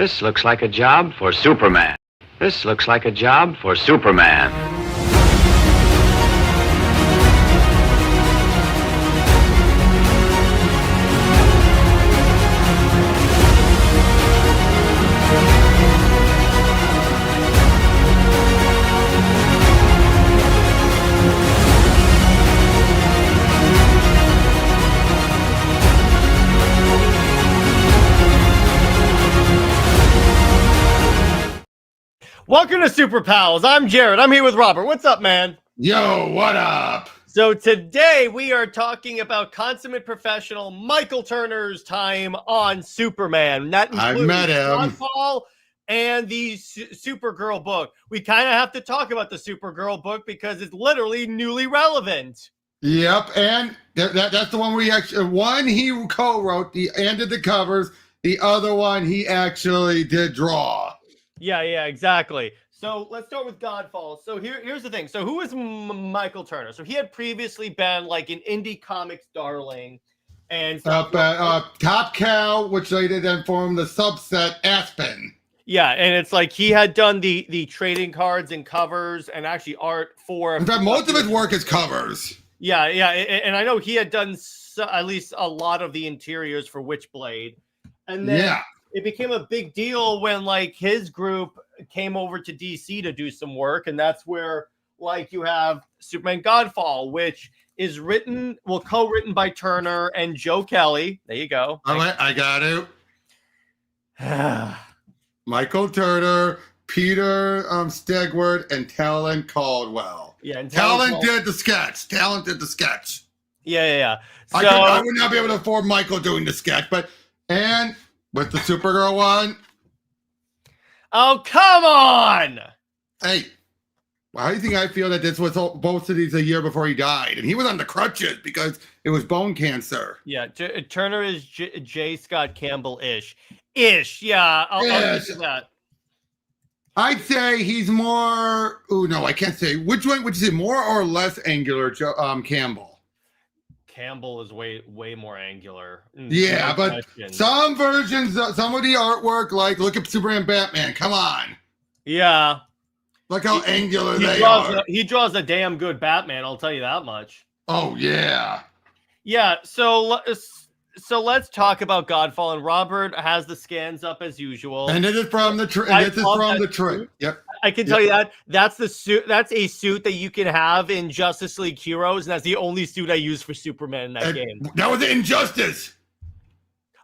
This looks like a job for Superman. This looks like a job for Superman. Welcome to Super Pals. I'm Jared. I'm here with Robert. What's up, man? Yo, what up? So today we are talking about consummate professional Michael Turner's time on Superman. That includes I met him. Godfall and the Supergirl book. We kind of have to talk about the Supergirl book because it's literally newly relevant. Yep, and that's the one we actually, one he co-wrote, and did the covers. The other one he actually did draw. Yeah, exactly. So let's start with Godfall. So here's the thing. So who is Michael Turner? So he had previously been like an indie comics darling, and Top Cow, which later then formed the subset Aspen. Yeah, and it's like he had done the trading cards and covers and actually art for. In fact, most of his work is covers. Yeah, and I know he had done at least a lot of the interiors for Witchblade, and then it became a big deal when like his group came over to DC to do some work, and that's where like you have Superman Godfall, which is co-written by Turner and Joe Kelly. There you go. All right, I got it. Michael Turner, Peter Stegward, and Talon Caldwell. Yeah, and Talon did the sketch. Talon did the sketch. Yeah. So, I would not be able to afford Michael doing the sketch, and with the Supergirl one. Oh, come on! Hey, how do you think I feel that this was both of these a year before he died? And he was on the crutches because it was bone cancer. Yeah, Turner is J. Scott Campbell-ish. Yeah, I'll give you that. I'd say he's more... Oh, no, I can't say. Which one would you say, more or less angular, Campbell? Campbell is way more angular. Yeah, but some versions, some of the artwork, like look at Superman, Batman. Come on. Yeah. Look how angular they are. He draws a damn good Batman. I'll tell you that much. Oh yeah. Yeah. So let's talk about Godfall. And Robert has the scans up as usual. And this is from the trade. Yep. I can tell you that's the suit. That's a suit that you can have in Justice League Heroes, and that's the only suit I used for Superman in that game. That was Injustice.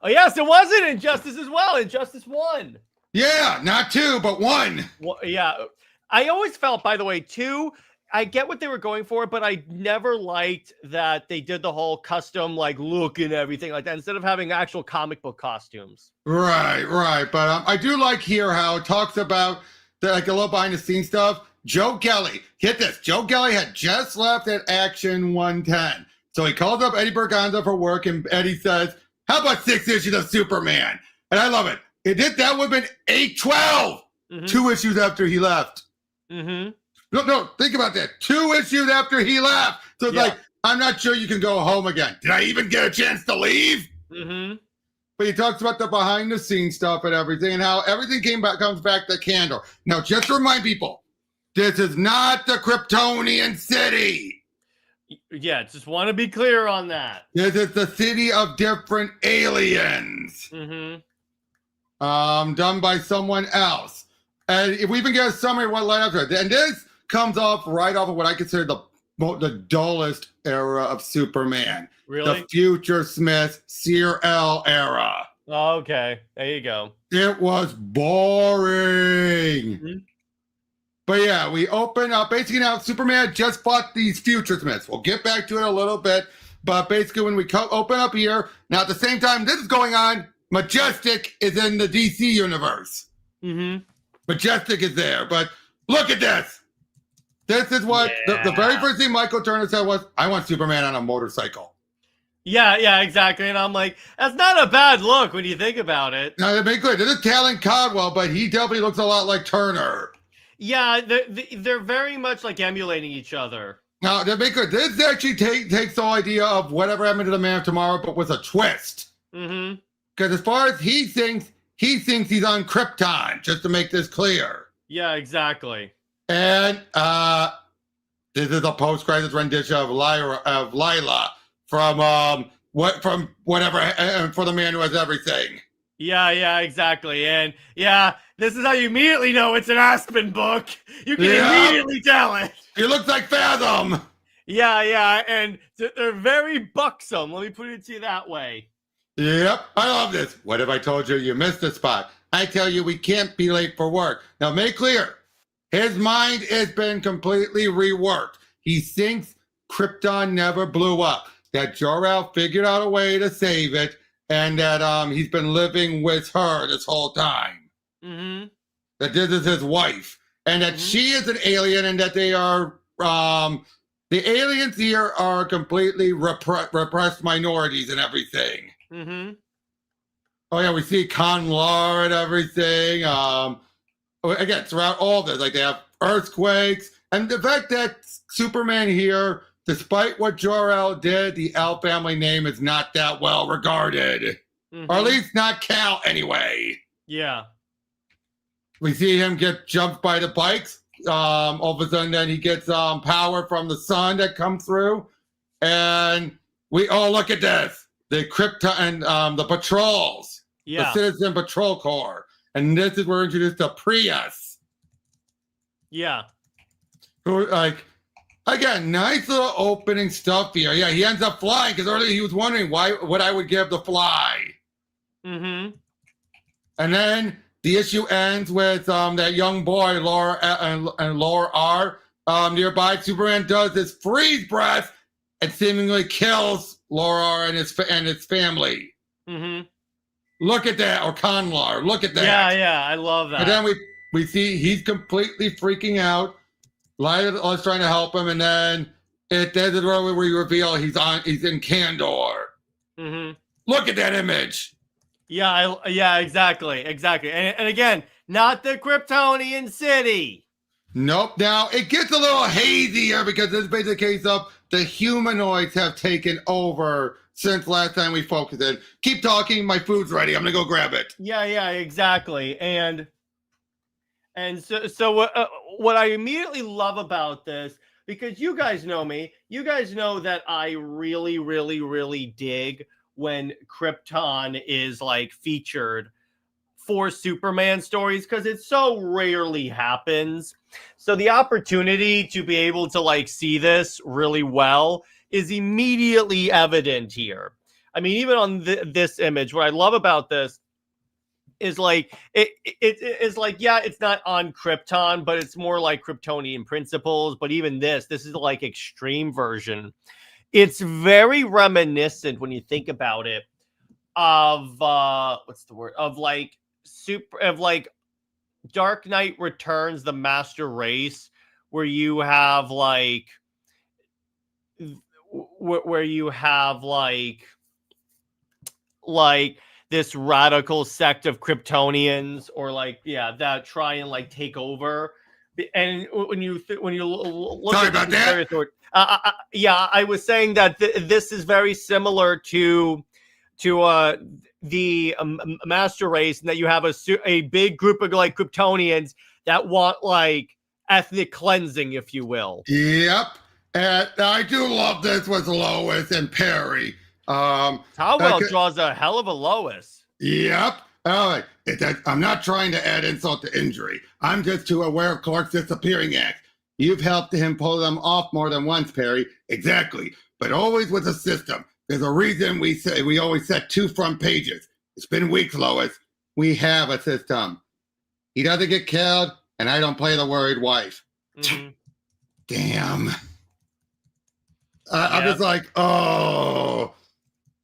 Oh yes, it was in Injustice as well. Injustice 1. Yeah, not 2, but 1. Well, yeah, I always felt, by the way, 2. I get what they were going for, but I never liked that they did the whole custom like look and everything like that instead of having actual comic book costumes. Right. But I do like here how it talks about like a little behind the scenes stuff. Joe Kelly, get this. Joe Kelly had just left at Action 110. So he called up Eddie Berganza for work, and Eddie says, how about 6 issues of Superman? And I love it. That would have been 812, 2 issues after he left. Mm-hmm. No, think about that. 2 issues after he left. So it's like, I'm not sure you can go home again. Did I even get a chance to leave? Mm-hmm. But he talks about the behind the scenes stuff and everything, and how everything comes back to Candor. Now, just to remind people, this is not the Kryptonian city. Yeah, just want to be clear on that. This is the city of different aliens. Mm-hmm. Done by someone else. And if we even get a summary of what led after it, and this comes right off of what I consider the dullest era of Superman. Really? The Future Smith Sear L era. Oh, okay. There you go. It was boring. Mm-hmm. But yeah, we open up. Basically now Superman just fought these Future Smiths. We'll get back to it a little bit. But basically when we open up here, now at the same time this is going on, Majestic is in the DC universe. Mm-hmm. Majestic is there. But look at this. This is what the very first thing Michael Turner said was, I want Superman on a motorcycle. Yeah, exactly. And I'm like, that's not a bad look when you think about it. Now, to be clear, this is Talon Caldwell, but he definitely looks a lot like Turner. Yeah, they're very much like emulating each other. Now, to be clear, this actually takes the idea of whatever happened to the Man of Tomorrow, but with a twist. Mm-hmm. Because as far as he thinks, he thinks he's on Krypton, just to make this clear. Yeah, exactly. And this is a post-credits rendition of Lila from whatever for the man who has everything. Yeah, exactly. And yeah, this is how you immediately know it's an Aspen book. You can immediately tell it. He looks like Fathom. Yeah, and they're very buxom. Let me put it to you that way. Yep, I love this. What if I told you you missed a spot? I tell you we can't be late for work. Now make clear, his mind has been completely reworked. He thinks Krypton never blew up, that Jor-El figured out a way to save it, and that he's been living with her this whole time. Mm-hmm. That this is his wife, and that she is an alien, and that they are the aliens here are completely repressed minorities and everything. Mm-hmm. Oh yeah, we see Conlar and everything. Again, throughout all this, like they have earthquakes, and the fact that Superman here, despite what Jor-El did, the L family name is not that well regarded, or at least not Cal anyway. Yeah. We see him get jumped by the bikes. All of a sudden, then he gets power from the sun that comes through, and look at this. The Krypton, the patrols, the Citizen Patrol Corps, and this is where we're introduced to Prius. Yeah. Who, like, again, nice little opening stuff here. Yeah, he ends up flying because earlier he was wondering what I would give to fly. Mm-hmm. And then the issue ends with that young boy, Laura and Laura R. Nearby, Superman does this freeze breath and seemingly kills Laura and his family. Mm-hmm. Look at that, or Conlar. Look at that. Yeah, I love that. And then we see he's completely freaking out. Lila's trying to help him, and then this is where we reveal he's in Kandor. Mm-hmm. Look at that image. Yeah, exactly. And again, not the Kryptonian city. Nope. Now, it gets a little hazier because this is basically a case of the humanoids have taken over since last time we focused in. Keep talking. My food's ready. I'm going to go grab it. Yeah, exactly. And so what I immediately love about this, because you guys know me, you guys know that I really, really, really dig when Krypton is like featured for Superman stories, because it so rarely happens. So the opportunity to be able to like see this really well is immediately evident here. I mean, even on this image, what I love about this is like it is like, yeah, it's not on Krypton, but it's more like Kryptonian principles. But even this is like extreme version. It's very reminiscent when you think about it of Dark Knight Returns, the Master Race, where you have like this radical sect of Kryptonians, or that try and like take over. And when you look Sorry at about that. I was saying that this is very similar to the Master Race, and that you have a big group of like Kryptonians that want like ethnic cleansing, if you will. Yep. And I do love this with Lois and Perry. Howell draws a hell of a Lois. Yep. All right. I'm not trying to add insult to injury. I'm just too aware of Clark's disappearing act. You've helped him pull them off more than once, Perry. Exactly. But always with a system. There's a reason we always set 2 front pages. It's been weeks, Lois. We have a system. He doesn't get killed, and I don't play the worried wife. Mm-hmm. Damn. I'm just like, oh.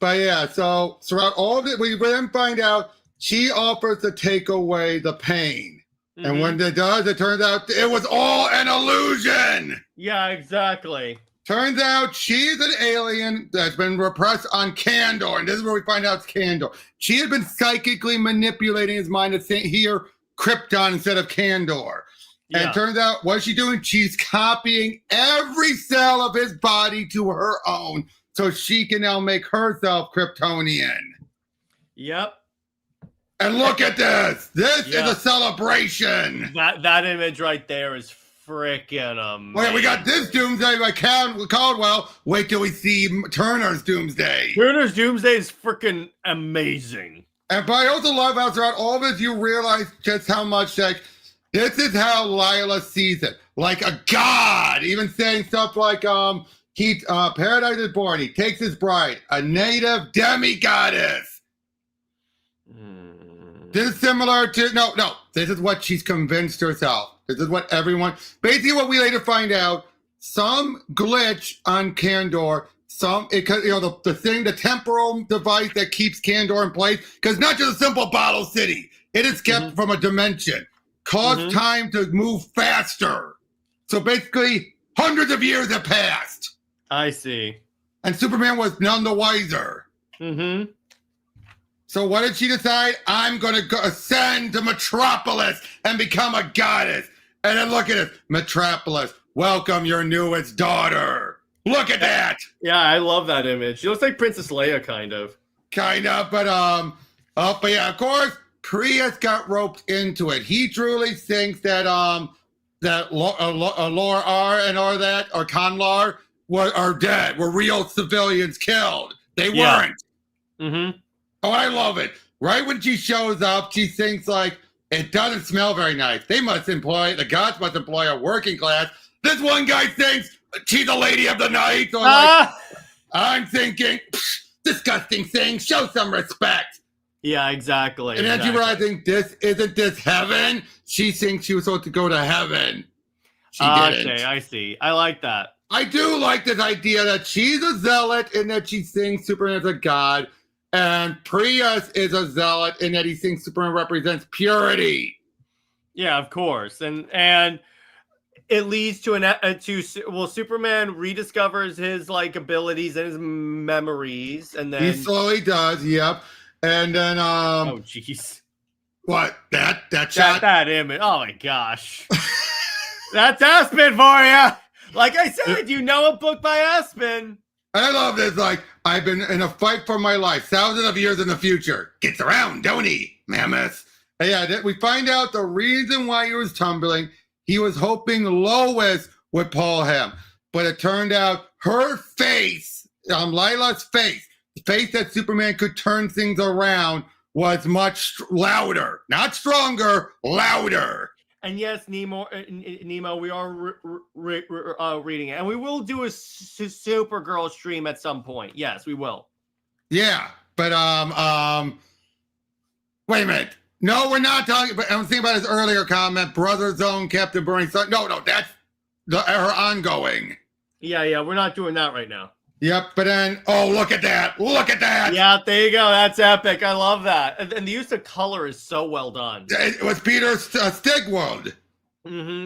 But yeah, so throughout all of it, we then find out she offers to take away the pain. Mm-hmm. And when it does, it turns out it was all an illusion. Yeah, exactly. Turns out she's an alien that's been repressed on Kandor. And this is where we find out it's Kandor. She had been psychically manipulating his mind to hear Krypton instead of Kandor. Yeah. And it turns out, what's she doing? She's copying every cell of his body to her own, so she can now make herself Kryptonian. Yep. And look at this. This is a celebration. That image right there is freaking amazing. Wait, we got this Doomsday by Caldwell. Wait till we see Turner's Doomsday. Turner's Doomsday is freaking amazing. But I also love how throughout all of this, you realize just how much, like, this is how Lila sees it. Like a god. Even saying stuff like, Paradise is Born. He takes his bride, a native demigoddess. This is similar to, no, this is what she's convinced herself. This is what everyone, basically what we later find out, some glitch on Kandor, the temporal device that keeps Kandor in place, because not just a simple bottle city, it is kept from a dimension, caused time to move faster. So basically, hundreds of years have passed. I see. And Superman was none the wiser. So what did she decide? I'm going to ascend to Metropolis and become a goddess. And then look at it. Metropolis, welcome your newest daughter. Look at that. Yeah, I love that image. She looks like Princess Leia, kind of. But yeah, of course, Prius got roped into it. He truly thinks that Laura R and or Conlar are dead, were real civilians killed. They weren't. Oh, I love it. Right when she shows up, she thinks like, it doesn't smell very nice. The gods must employ a working class. This one guy thinks she's a lady of the night. So I'm thinking, disgusting thing, show some respect. Yeah, exactly. And then she realizing this heaven? She thinks she was supposed to go to heaven. She didn't. Okay, I see. I like that. I do like this idea that she's a zealot and that she thinks Superman is a god. And Prius is a zealot in that he thinks Superman represents purity. Yeah, of course. And it leads to Superman rediscovers his like abilities and his memories, and then he slowly does, yep. And then oh jeez. What? That shot? That image. Oh my gosh. That's Aspen for you. Like I said, you know a book by Aspen. I love this. Like, I've been in a fight for my life, thousands of years in the future. Gets around, don't he, mammoth? And yeah, we find out the reason why he was tumbling. He was hoping Lois would pull him. But it turned out her face, Lila's face, the face that Superman could turn things around, was much louder. Not stronger, louder. And yes, Nemo, we are reading it, and we will do a Supergirl stream at some point. Yes, we will. Yeah, but wait a minute. No, we're not talking. But I'm thinking about his earlier comment. Brother Zone, Captain Burning Sun. No, that's her ongoing. Yeah, we're not doing that right now. Yep, but then look at that! Look at that! Yeah, there you go. That's epic. I love that, and the use of color is so well done. It was Peter Stigwold.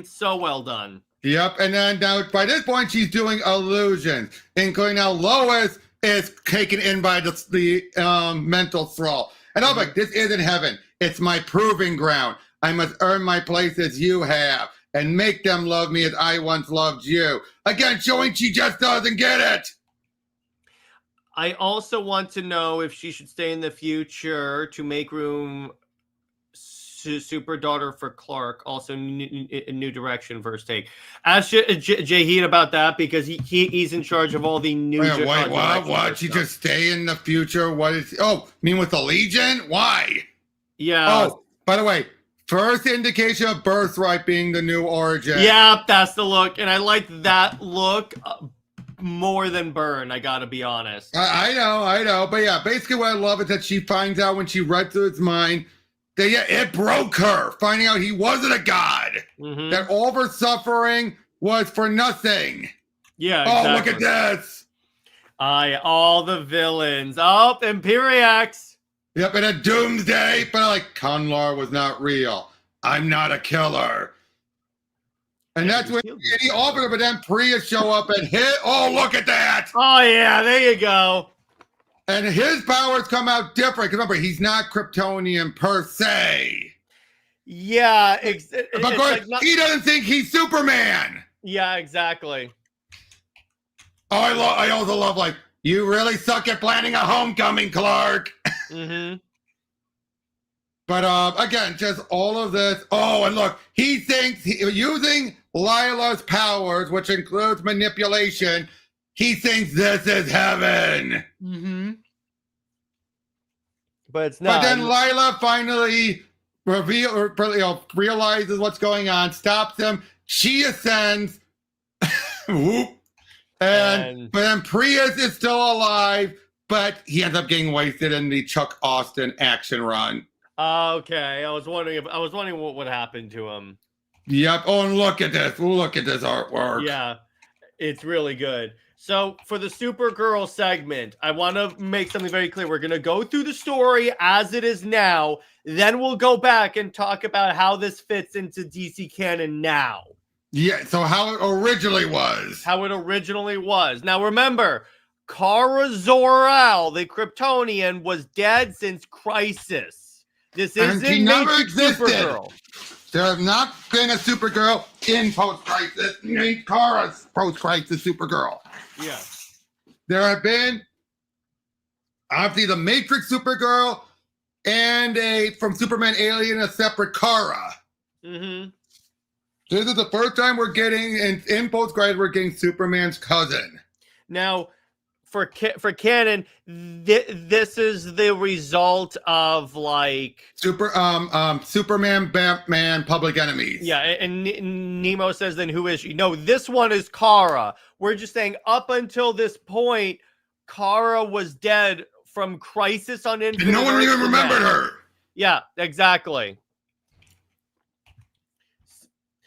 So well done. Yep, and then now by this point she's doing illusions, including now Lois is taken in by the mental thrall, and I'm like, this isn't heaven. It's my proving ground. I must earn my place as you have, and make them love me as I once loved you. Again, showing she just doesn't get it. I also want to know if she should stay in the future to make room super daughter for Clark. Also, new direction first take. Ask Jahid about that because he's in charge of all the new. Wait, what? She just stay in the future? What is? Oh, mean with the Legion? Why? Yeah. Oh, by the way, first indication of Birthright being the new origin. Yeah, that's the look, and I like that look. More than Byrne, I gotta be honest. I know. But yeah, basically what I love is that she finds out when she read through his mind that, yeah, it broke her, finding out he wasn't a god. That all of her suffering was for nothing. Yeah, exactly. Oh, look at this. All the villains. Oh, Imperiax. Yep, and a Doomsday, but like, Conlar was not real. I'm not a killer. And that's when he offered her, but then Prius show up and hit. Oh, look at that! Oh, yeah, there you go. And his powers come out different. Because remember, he's not Kryptonian per se. Yeah. But of course, he doesn't think he's Superman. Yeah, exactly. Oh, I also love, like, you really suck at planning a homecoming, Clark. But again, just all of this. Oh, and look, he thinks using Lila's powers, which includes manipulation, he thinks this is heaven. Mm-hmm. But it's not. But then Lila finally realizes what's going on, stops him. She ascends. Whoop. But then Prius is still alive, but he ends up getting wasted in the Chuck Austin action run. Okay, I was wondering what would happen to him. Yep. Oh, and look at this. Look at this artwork. Yeah, it's really good. So for the Supergirl segment, I want to make something very clear. We're going to go through the story as it is now. Then we'll go back and talk about how this fits into DC canon now. Yeah, so how it originally was. Now remember, Kara Zor-El, the Kryptonian, was dead since Crisis. This isn't Supergirl. There have not been a Supergirl in post-Crisis. Kara's post-Crisis Supergirl. Yeah. There have been, obviously, the Matrix Supergirl and from Superman Alien, a separate Kara. Mm-hmm. This is the first time we're getting, in post-Crisis, we're getting Superman's cousin. Now, for canon, this is the result of like Superman, Batman, Public Enemies. Yeah, and Nemo says, then who is she? No, this one is Kara. We're just saying up until this point, Kara was dead from Crisis on Infinite Earths. No one even remembered her. Yeah, exactly.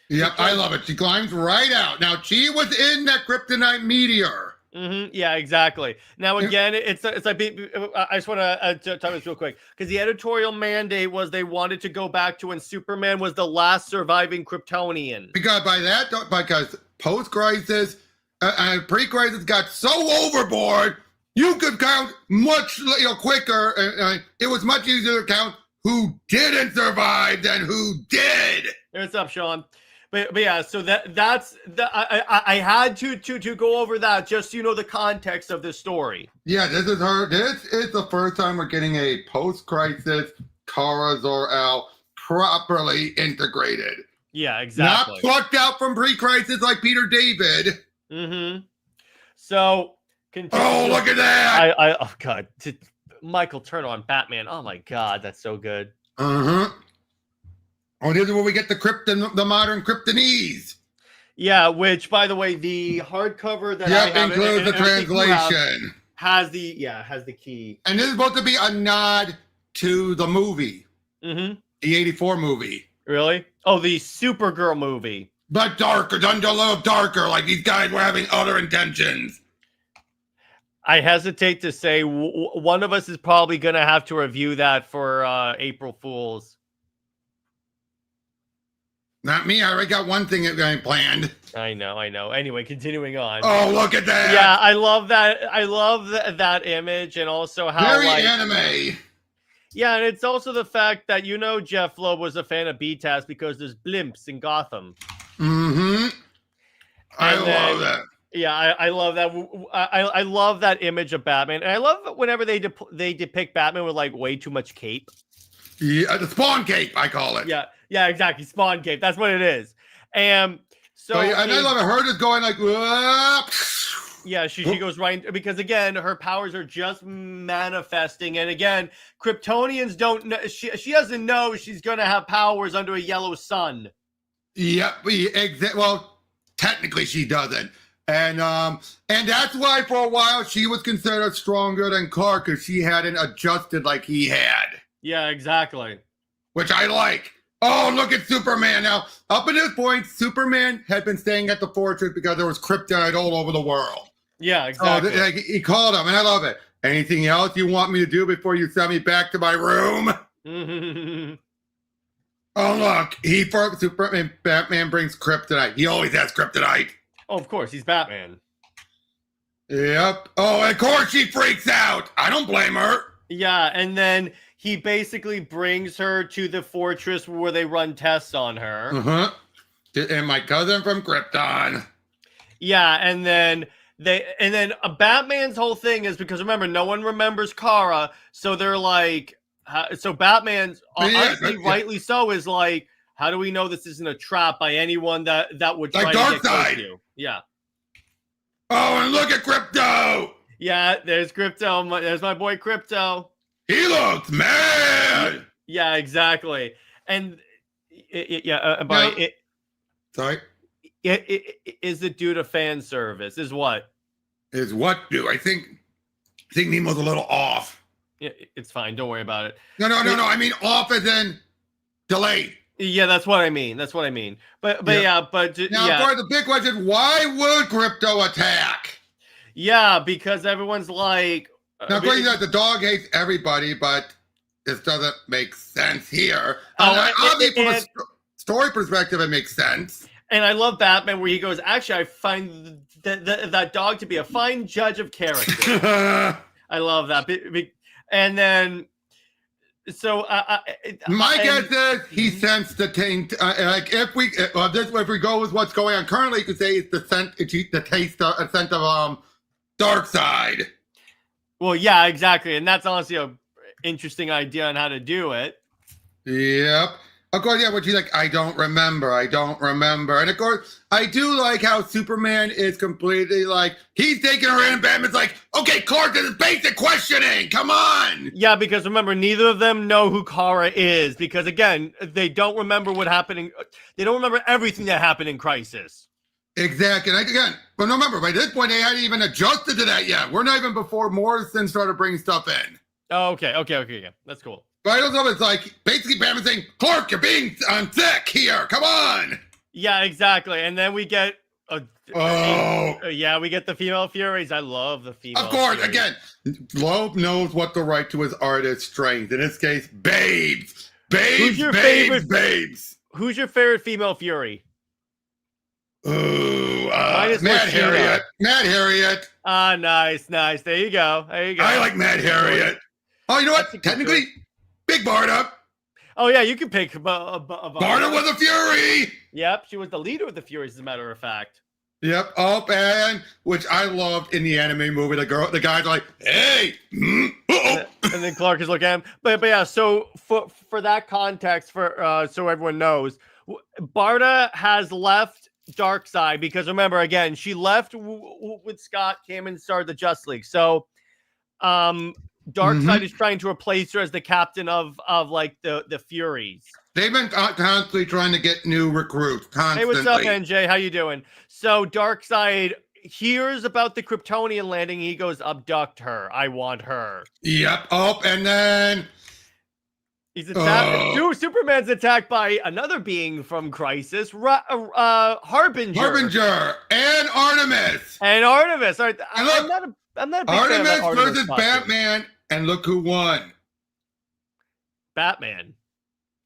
Yep, I love it. She climbs right out. Now, she was in that kryptonite meteor. Mm-hmm. Yeah, exactly. Now, again, it's like I just want to talk this real quick because the editorial mandate was they wanted to go back to when Superman was the last surviving Kryptonian. Because post-Crisis and pre-Crisis got so overboard, you could count much quicker. It was much easier to count who didn't survive than who did. What's up, Sean? But yeah, so I had to go over that just so you know the context of this story. Yeah, this is her. This is the first time we're getting a post-Crisis Kara Zor-El properly integrated. Yeah, exactly. Not plucked out from pre-Crisis like Peter David. Mm-hmm. So, oh, look at that! Oh God, Michael Turner on Batman. Oh my God, that's so good. Uh-huh. Oh, this is where we get the modern Kryptonese. Yeah, which, by the way, the hardcover that I have includes the translation. Has the key. And this is supposed to be a nod to the movie. Mm-hmm. The 84 movie. Really? Oh, the Supergirl movie. But darker, done a little darker, like these guys were having other intentions. I hesitate to say one of us is probably going to have to review that for April Fool's. Not me. I already got one thing planned. I know. Anyway, continuing on. Oh, look at that. Yeah, I love that. I love that image, and also how very anime. Yeah, and it's also the fact that Jeph Loeb was a fan of BTAS because there's blimps in Gotham. Mm-hmm. I love that. Yeah, I love that. I love that image of Batman, and I love whenever they depict Batman with like way too much cape. Yeah, the Spawn cape, I call it. Yeah, exactly. Spawn cape. That's what it is. And so, and I love it. Her just going like, whoop. Yeah, she goes right because again, her powers are just manifesting, and again, Kryptonians don't know. She doesn't know she's gonna have powers under a yellow sun. Yep. Well, technically, she doesn't. And that's why for a while she was considered stronger than Clark because she hadn't adjusted like he had. Yeah, exactly. Which I like. Oh, look at Superman. Now, up at this point, Superman had been staying at the fortress because there was kryptonite all over the world. Yeah, exactly. So he called him, and I love it. Anything else you want me to do before you send me back to my room? Oh, look. Batman brings kryptonite. He always has kryptonite. Oh, of course. He's Batman. Yep. Oh, of course she freaks out. I don't blame her. Yeah, and then he basically brings her to the fortress where they run tests on her. Uh-huh. And my cousin from Krypton. Yeah, and then Batman's whole thing is because remember, no one remembers Kara, so they're like, So Batman's honestly, rightly so, is like, how do we know this isn't a trap by anyone that would try to get close to you? Yeah. Oh, and look at Krypto. Yeah, there's Krypto. There's my boy Krypto. He looks mad. Yeah, exactly. And sorry. Is it due to fan service? Is what? Is what do I think Nemo's a little off. Yeah, it's fine. Don't worry about it. No. I mean off as in delayed. Yeah, that's what I mean. But now, the big question: why would Krypto attack? Yeah, because everyone's like. Now, crazy that the dog hates everybody, but this doesn't make sense here. Obviously, from a story perspective, it makes sense. And I love Batman where he goes, actually, I find that dog to be a fine judge of character. I love that. And then, so my guess is he sensed the taint. Like if we go with what's going on currently, you could say it's the scent of Darkseid. Well, yeah, exactly, and that's honestly a interesting idea on how to do it. Yep. Of course, yeah, but she's like, I don't remember. And of course, I do like how Superman is completely like, he's taking her in, and Batman's like, okay, Clark, this is basic questioning. Come on. Yeah, because remember, neither of them know who Kara is, because again, they don't remember what happened. They don't remember everything that happened in Crisis. Exactly. And but remember, by this point, they hadn't even adjusted to that yet. We're not even before Morrison started bringing stuff in. Oh, okay, yeah, that's cool. But I don't know, it's like, basically Batman saying, Clark, you're being thick here, come on! Yeah, exactly. And then we get, we get the female Furies. I love the female Of course, Furies. Again, Loeb knows what to write to his artist's strength. In this case, babes. Who's your favorite female Fury? Ooh, Mad Harriet. Mad Harriet. Nice. There you go. I like Mad Harriet. Oh, you know what? Technically, Big Barda. Oh, yeah, you can pick Barda was a Fury. Yep, she was the leader of the Furies, as a matter of fact. Yep. And which I loved in the anime movie. The guy's like, hey. And then Clark is looking at him. But yeah, so for that context, so everyone knows, Barda has left Darkseid because remember, again, she left with Scott, came and started the Just League. So, Darkseid is trying to replace her as the captain of like the Furies. They've been constantly trying to get new recruits. Constantly. Hey, what's up, NJ? How you doing? So Darkseid hears about the Kryptonian landing. He goes, abduct her. I want her. Yep. And then he's attacked. Superman's attacked by another being from Crisis, Harbinger. And Artemis. All right, I'm not a big Artemis fan of Artemis versus Batman. And look who won. Batman.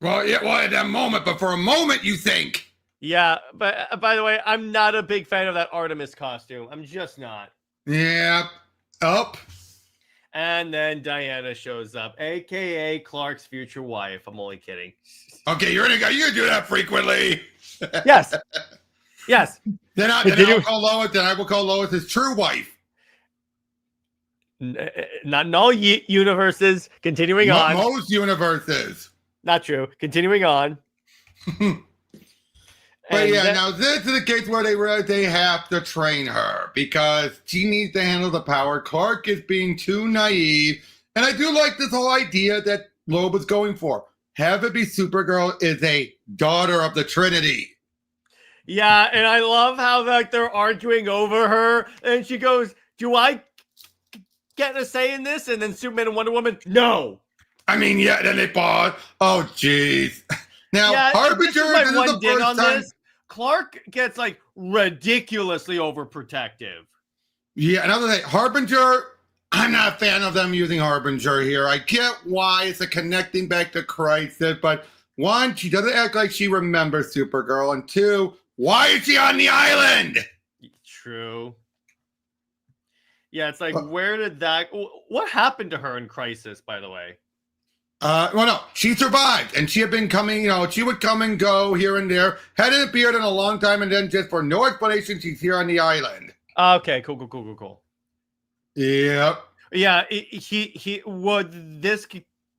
Well, yeah, at that moment, but for a moment you think. Yeah, but by the way, I'm not a big fan of that Artemis costume. I'm just not. Yeah. Up. And then Diana shows up, aka Clark's future wife. I'm only kidding. Okay, you're gonna do that frequently. Yes. Then I will call Lois his true wife. Not in all universes. Continuing on. Most universes. Not true. Continuing on. But now this is the case where they realize they have to train her because she needs to handle the power. Clark is being too naive. And I do like this whole idea that Loeb is going for. Have it be Supergirl is a daughter of the Trinity. Yeah, and I love how they're arguing over her. And she goes, do I get a say in this? And then Superman and Wonder Woman, no. I mean, yeah, then they pause. Oh, jeez. Now, Harbinger, this is the first time. Clark gets like ridiculously overprotective. Yeah, another thing, Harbinger, I'm not a fan of them using Harbinger here. I get why it's a connecting back to Crisis, but one, she doesn't act like she remembers Supergirl, and two, why is she on the island? True. Yeah, it's like, what happened to her in Crisis, by the way? Well, no, she survived, and she had been coming, she would come and go here and there, hadn't appeared in a long time, and then just for no explanation, she's here on the island. Okay, cool. Yep. Yeah, he would this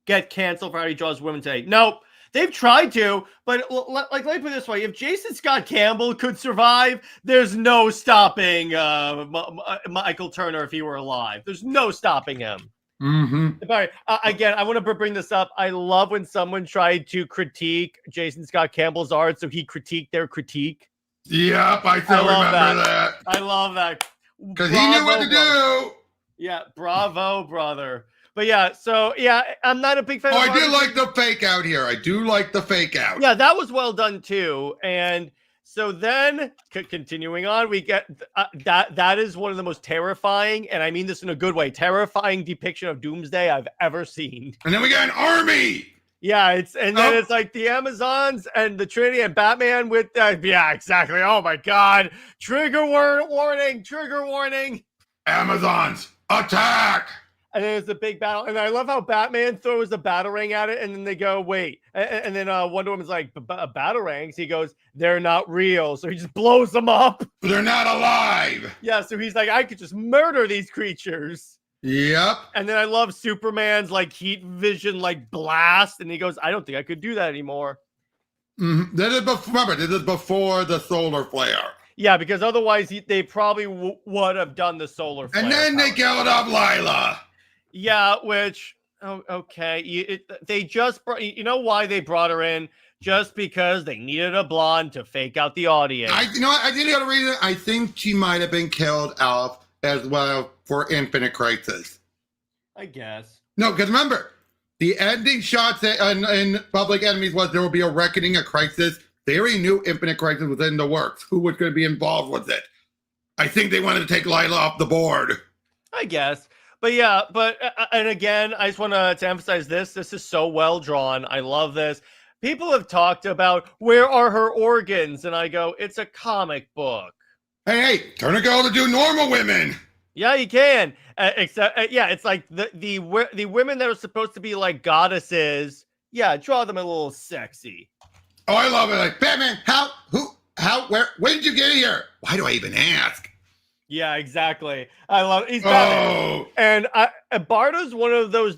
get canceled for how he draws women today. Nope. They've tried to, but like, let me put it this way. If Jason Scott Campbell could survive, there's no stopping Michael Turner if he were alive. There's no stopping him. Mm-hmm. All right. Again, I want to bring this up. I love when someone tried to critique Jason Scott Campbell's art, so he critiqued their critique. Yep, I still remember that. I love that. Because he knew what to do. Yeah, bravo, brother. But yeah, so yeah, I'm not a big fan. I do like the fake out here. I do like the fake out. Yeah, that was well done too. And so then, continuing on, we get that is one of the most terrifying, and I mean this in a good way, terrifying depiction of Doomsday I've ever seen. And then we got an army. Yeah, then it's like the Amazons and the Trinity and Batman with yeah, exactly. Oh my God, trigger warning, trigger warning. Amazons attack. And then there's a big battle. And I love how Batman throws the batarang at it. And then they go, wait. And then Wonder Woman's like, batarangs? He goes, they're not real. So he just blows them up. They're not alive. Yeah, so he's like, I could just murder these creatures. Yep. And then I love Superman's like heat vision, like blast. And he goes, I don't think I could do that anymore. Mm-hmm. Remember, this is before the solar flare. Yeah, because otherwise they probably would have done the solar flare. And then they killed off Lila. Yeah, which, okay. They just brought, you know why they brought her in? Just because they needed a blonde to fake out the audience. You know what? I think the other reason, I think she might have been killed off as well for Infinite Crisis. I guess. No, because remember, the ending shots in Public Enemies was there will be a reckoning, a crisis. They already knew Infinite Crisis was in the works. Who was going to be involved with it? I think they wanted to take Lila off the board. I guess. But yeah, and again, I just want to emphasize this. This is so well drawn. I love this. People have talked about where are her organs, and I go, it's a comic book. Hey, turn a girl to do normal women. Yeah, you can. Except, yeah, it's like the women that are supposed to be like goddesses. Yeah, draw them a little sexy. Oh, I love it. Like, Batman, when did you get here? Why do I even ask? Yeah, exactly. I love it. He's Batman. And Barda's one of those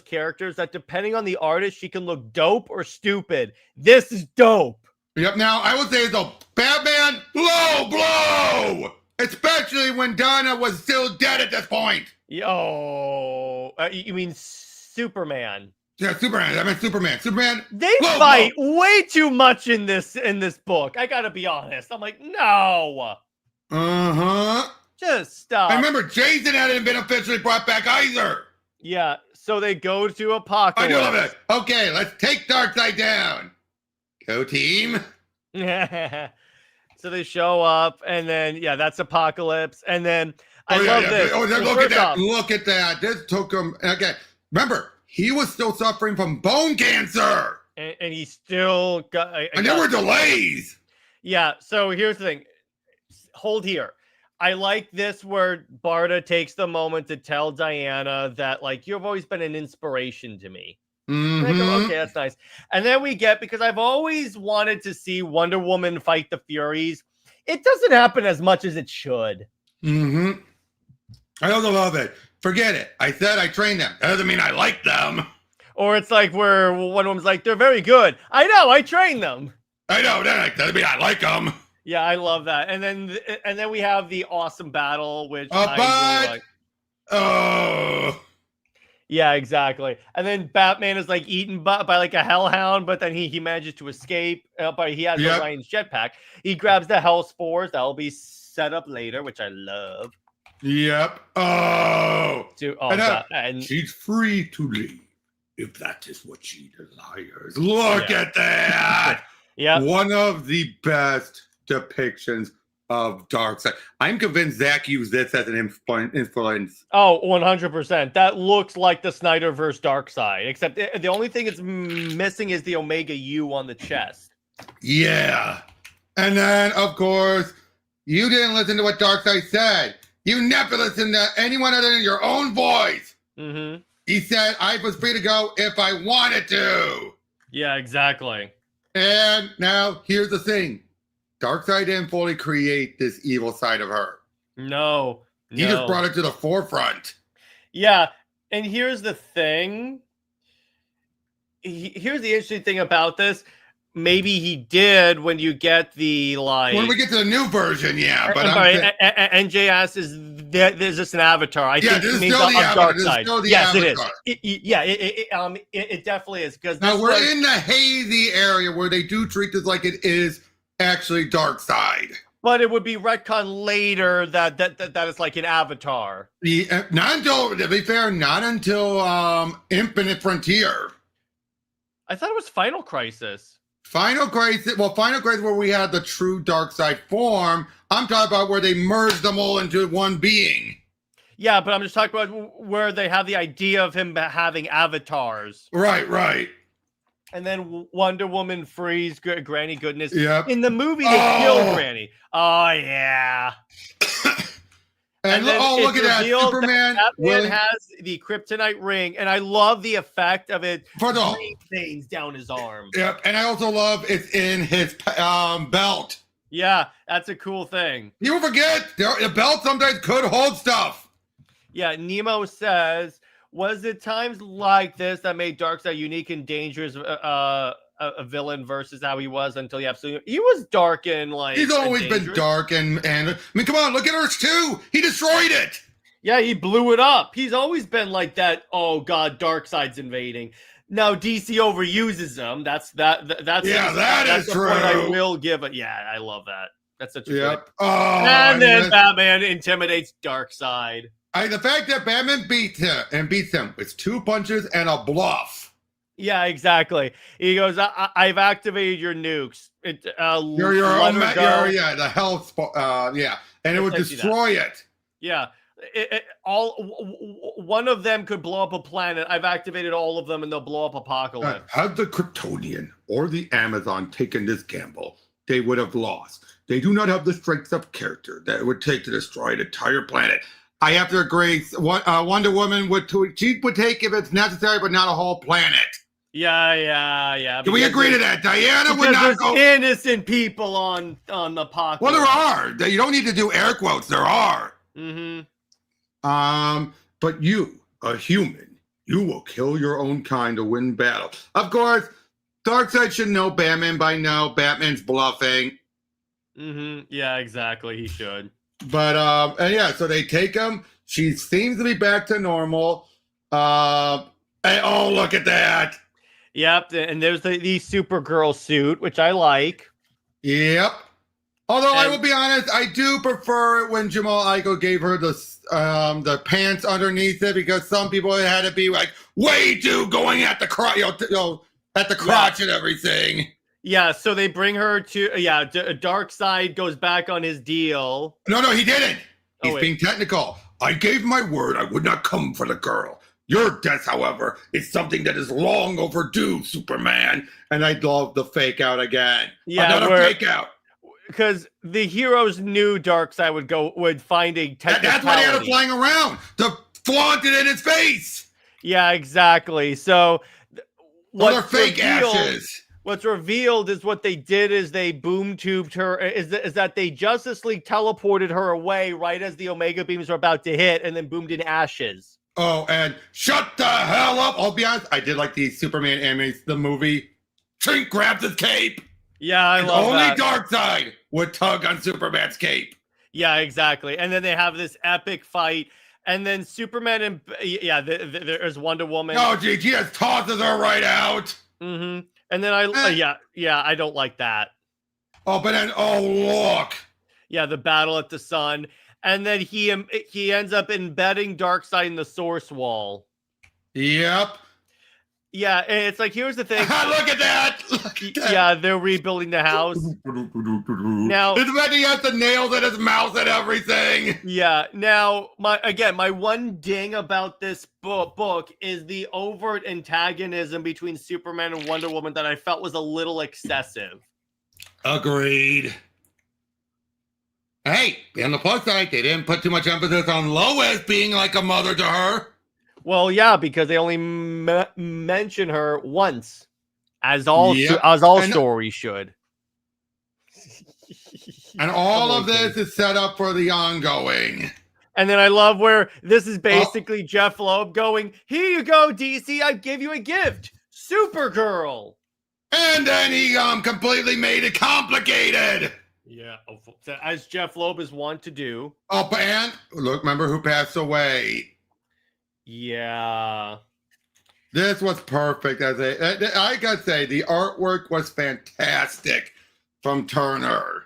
characters that, depending on the artist, she can look dope or stupid. This is dope. Yep. Now I would say though, Batman, low blow, especially when Donna was still dead at this point. Yo, you mean Superman? Yeah, Superman. I meant Superman. Superman. They fight way too much in this book. I gotta be honest. I'm like, no. Just stop. I remember Jason hadn't been officially brought back either. Yeah, so they go to Apocalypse. I do love it. Okay, let's take Darkseid down. Go team. So they show up, and then yeah, that's Apocalypse, and then I love this. Oh, look at that! Look at that! This took him. Okay, remember he was still suffering from bone cancer, and he still got. And there were delays. Yeah. So here's the thing. Hold here. I like this where Barda takes the moment to tell Diana that, like, you've always been an inspiration to me. Mm-hmm. I go, okay, that's nice. And then we get, because I've always wanted to see Wonder Woman fight the Furies. It doesn't happen as much as it should. Mm-hmm. I also love it. Forget it. I said I trained them. That doesn't mean I like them. Or it's like where Wonder Woman's like, they're very good. I know, I trained them. I know, that doesn't mean I like them. Yeah, I love that. And then we have the awesome battle, which I really like. Yeah, exactly. And then Batman is like eaten by like a hellhound, but then he manages to escape. But he has Orion's jetpack. He grabs the hell spores. That'll be set up later, which I love. Yep. And she's free to leave if that is what she desires. Look at that. Yeah. One of the best depictions of Darkseid. I'm convinced Zach used this as an influence. Oh, 100%. That looks like the Snyderverse Darkseid, except the only thing it's missing is the Omega U on the chest. Yeah. And then, of course, you didn't listen to what Darkseid said. You never listened to anyone other than your own voice. Mm-hmm. He said I was free to go if I wanted to. Yeah, exactly. And now, here's the thing. Darkseid didn't fully create this evil side of her. No. He just brought it to the forefront. Yeah, and here's the thing. here's the interesting thing about this. Maybe he did when you get the like. When we get to the new version, yeah. But NJ asks, "Is this an avatar?" I think this it is means still on the avatar. dark This is side. still the Yes, avatar. it is. It definitely is because now we're in the hazy area where they do treat this like it is actually dark side. But it would be retcon later that is like an avatar. Not until, to be fair, not until Infinite Frontier. I thought it was Final Crisis. Final Crisis where we had the true dark side form. I'm talking about where they merged them all into one being. Yeah, but I'm just talking about where they have the idea of him having avatars. Right. And then Wonder Woman frees Granny Goodness. Yep. In the movie, they kill Granny. Oh, yeah. And look at that. Superman has the kryptonite ring, and I love the effect of it. For the veins down his arm. Yep, and I also love it's in his belt. Yeah, that's a cool thing. You forget the belt sometimes could hold stuff. Yeah, Nemo says, "Was it times like this that made Darkseid unique and dangerous? A villain versus how he was until he was dark and like he's always been dark and I mean, come on, look at Earth 2. He destroyed it. Yeah, he blew it up. He's always been like that. Oh God, Darkseid's invading. Now DC overuses him. That's that is true. Point I will give it. Yeah, I love that. That's such a good. Oh, and then Batman intimidates Darkseid. The fact that Batman beats him with 2 punches and a bluff. Yeah, exactly. He goes, I've activated your nukes. The health, and it would destroy it. Yeah, one of them could blow up a planet. I've activated all of them, and they'll blow up Apocalypse. Had the Kryptonian or the Amazon taken this gamble, they would have lost. They do not have the strength of character that it would take to destroy an entire planet. I have to agree. Wonder Woman would take if it's necessary, but not a whole planet. Yeah. Can we agree to that? Diana would not go. Innocent people on the Apocalypse. Well, there are. You don't need to do air quotes. There are. Mm-hmm. But you, a human, you will kill your own kind to win battle. Of course, Darkseid should know Batman by now. Batman's bluffing. Mm-hmm. Yeah, exactly. He should. But so they take him. She seems to be back to normal. Look at that. Yep, and there's the Supergirl suit, which I like. Yep. Although I will be honest, I do prefer it when Jamal Igo gave her the pants underneath it, because some people had to be like way too going at the crotch, at the crotch and everything. Yeah, so they bring her to Darkseid goes back on his deal. No, he didn't. He's being technical. I gave my word I would not come for the girl. Your death, however, is something that is long overdue, Superman. And I love the fake out again. Yeah, another fake out. Because the heroes knew Darkseid would find a technicality. That's why they had it flying around to flaunt it in his face. Yeah, exactly. So they're fake ashes. What's revealed is what they did is they boom tubed her. Is that they Justice League teleported her away right as the Omega beams were about to hit, and then boomed in ashes. Oh, and shut the hell up! I'll be honest, I did like the Superman animes, the movie. Trink grabs his cape. Yeah, I love that. Only Darkseid would tug on Superman's cape. Yeah, exactly. And then they have this epic fight, and then Superman and there's Wonder Woman. Oh, she just tosses her right out. Mm-hmm. And then I don't like that. Oh, but then look. Yeah, the battle at the sun. And then he ends up embedding Darkseid in the source wall. Yep. Yeah, and it's like, here's the thing. Look at that. Yeah, they're rebuilding the house. Now, it's like he has the nails in his mouth and everything. Yeah. Now, my one ding about this book is the overt antagonism between Superman and Wonder Woman that I felt was a little excessive. Agreed. Hey, on the plus side, they didn't put too much emphasis on Lois being like a mother to her. Well, yeah, because they only mention her once, as all stories should. And all of this is set up for the ongoing. And then I love where this is basically Jeph Loeb going, "Here you go, DC, I give you a gift. Supergirl. And then he completely made it complicated. Yeah, as Jeph Loeb is wont to do. Oh, and look, remember who passed away? Yeah. This was perfect. I gotta say, the artwork was fantastic from Turner.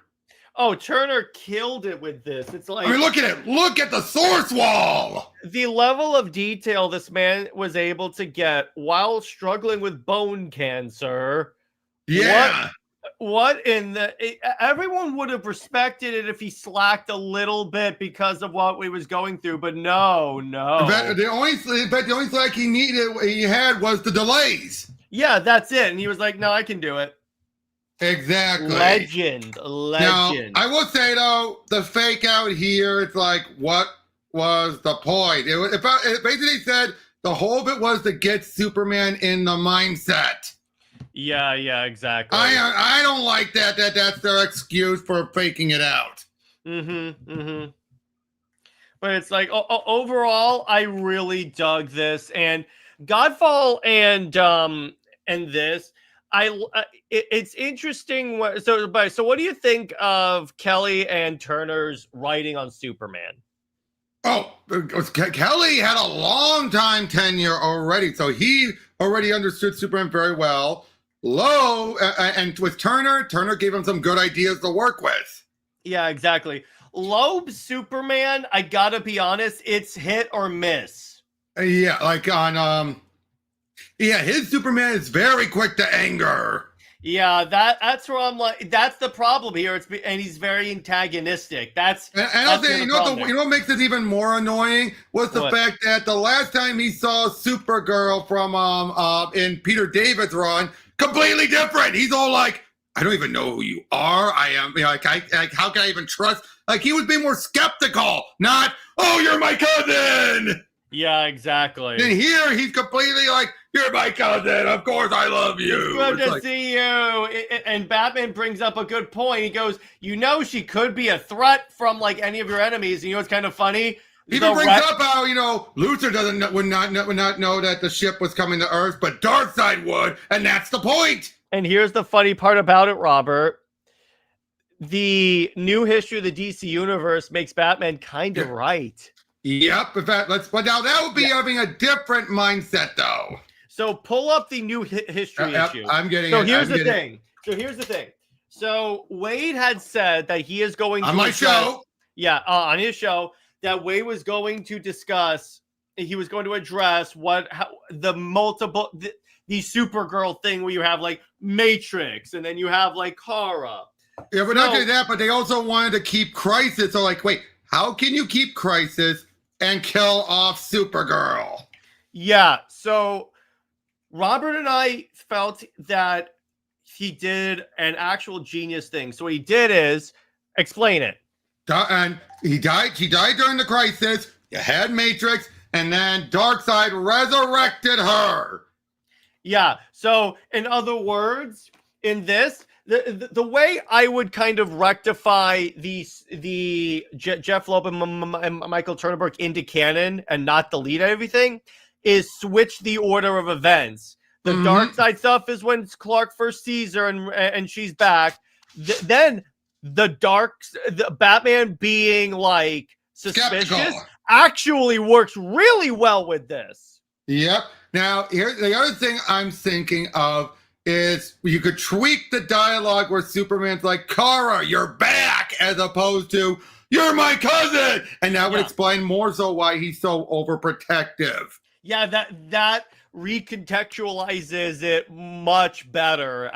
Oh, Turner killed it with this. It's like, I mean, look at it. Look at the source wall. The level of detail this man was able to get while struggling with bone cancer. Yeah. What in the? Everyone would have respected it if he slacked a little bit because of what we was going through, but no. The only slack he had was the delays. Yeah, that's it. And he was like, "No, I can do it." Exactly. Legend. Now, I will say though, the fake out here, it's like, what was the point? It basically said the whole of it was to get Superman in the mindset. Yeah, exactly. I don't like that that's their excuse for faking it out. Mm-hmm. But it's like, overall, I really dug this, and Godfall and this, it's interesting. So what do you think of Kelly and Turner's writing on Superman? Oh, Kelly had a long time tenure already, so he already understood Superman very well. Loeb, and with Turner gave him some good ideas to work with. Yeah, exactly. Loeb's Superman, I gotta be honest, it's hit or miss. Yeah, like on his Superman is very quick to anger. Yeah, that's where I'm like, that's the problem here. And he's very antagonistic. That's I'll say, you know what makes it even more annoying was the fact that the last time he saw Supergirl from in Peter David's run, completely different. He's all like, I don't even know who you are. I am how can I even trust? Like, he was being more skeptical, not, oh, you're my cousin. Yeah, exactly. And here he's completely like, you're my cousin. Of course I love you. It's good to see you. And Batman brings up a good point. He goes, she could be a threat from like any of your enemies. And what's kind of funny? He even brings up how, Luthor would not know that the ship was coming to Earth, but Darkseid would, and that's the point. And here's the funny part about it, Robert. The new history of the DC universe makes Batman kind of right. Yep. In fact, but now that would be having a different mindset, though. So pull up the new history issue. I'm getting it. Here's the thing. So Wade had said that he is going to on my show. Yeah, on his show, that Wade was going to discuss. He was going to address the Supergirl thing where you have like Matrix and then you have like Kara. Yeah, but not only that, but they also wanted to keep Crisis. So like, wait, how can you keep Crisis and kill off Supergirl? Yeah, so Robert and I felt that he did an actual genius thing. So what he did is explain it. And he died. She died during the Crisis. You had Matrix, and then Darkseid resurrected her. Yeah. So in other words, in this, the way I would kind of rectify the Jeph Loeb and Michael Turner into canon and not delete everything is switch the order of events. The Darkseid stuff is when Clark first sees her and she's back. Then the Batman being like suspicious skeptical actually works really well with this. Yep. Now, here's the other thing I'm thinking of is you could tweak the dialogue where Superman's like, Kara, you're back, as opposed to, you're my cousin. And that would explain more so why he's so overprotective. Yeah, that recontextualizes it much better.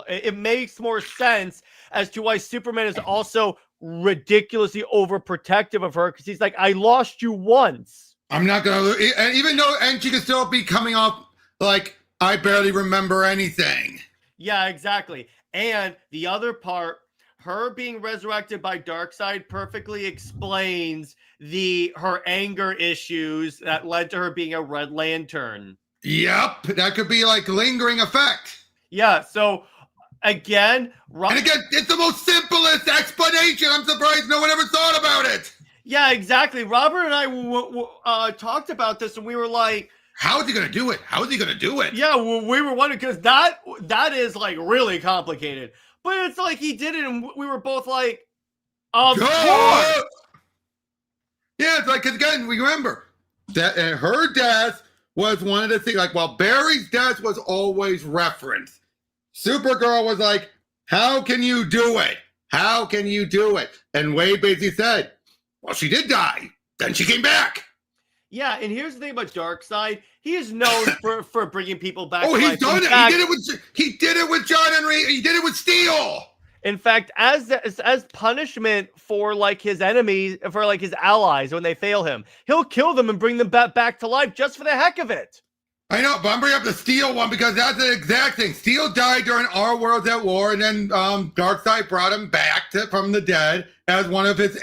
It makes more sense as to why Superman is also ridiculously overprotective of her, because he's like, I lost you once. I'm not gonna lose, and even though, and she can still be coming off like, I barely remember anything. Yeah, exactly. And the other part, her being resurrected by Darkseid perfectly explains her anger issues that led to her being a Red Lantern. Yep, that could be like lingering effect. Yeah, so again, and again, it's the most simplest explanation. I'm surprised no one ever thought about it. Yeah, exactly. Robert and I talked about this, and we were like, how is he going to do it? How is he going to do it? Yeah, we were wondering because that is like really complicated. But it's like he did it, and we were both like, of course. Yeah, it's like, 'cause again, we remember that her death was one of the things, like, while Barry's death was always referenced, Supergirl was like, how can you do it? How can you do it? And Wade basically said, well, she did die. Then she came back. Yeah, and here's the thing about Darkseid. He is known for bringing people back. Oh, he's done it. He did it with John Henry. He did it with Steel. In fact, as punishment for like his enemies, for like his allies when they fail him, he'll kill them and bring them back to life just for the heck of it. I know, but I'm bringing up the Steel one because that's the exact thing. Steel died during Our Worlds at War, and then Darkseid brought him back from the dead as one of his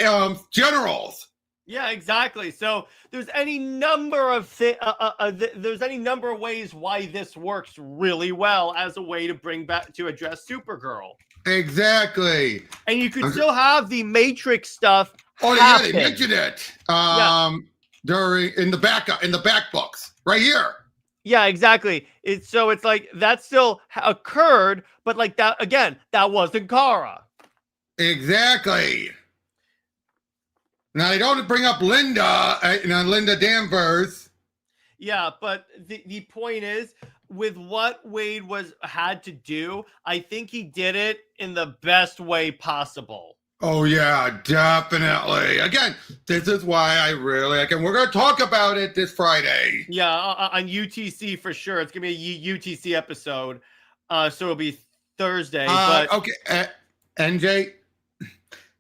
generals. Yeah, exactly. So there's any number of there's any number of ways why this works really well as a way to bring back to address Supergirl. Exactly. And you could still have the Matrix stuff. Oh yeah, they mentioned it during in the back books right here. Yeah, exactly. It's like that still occurred, but like that again, that wasn't Kara. Exactly. Now they don't bring up Linda, Linda Danvers. Yeah, but the point is, with what Wade had to do, I think he did it in the best way possible. Oh yeah, definitely. Again, this is why I really like, and we're going to talk about it this Friday. Yeah, on UTC for sure. It's going to be a UTC episode, so it'll be Thursday. But okay, NJ,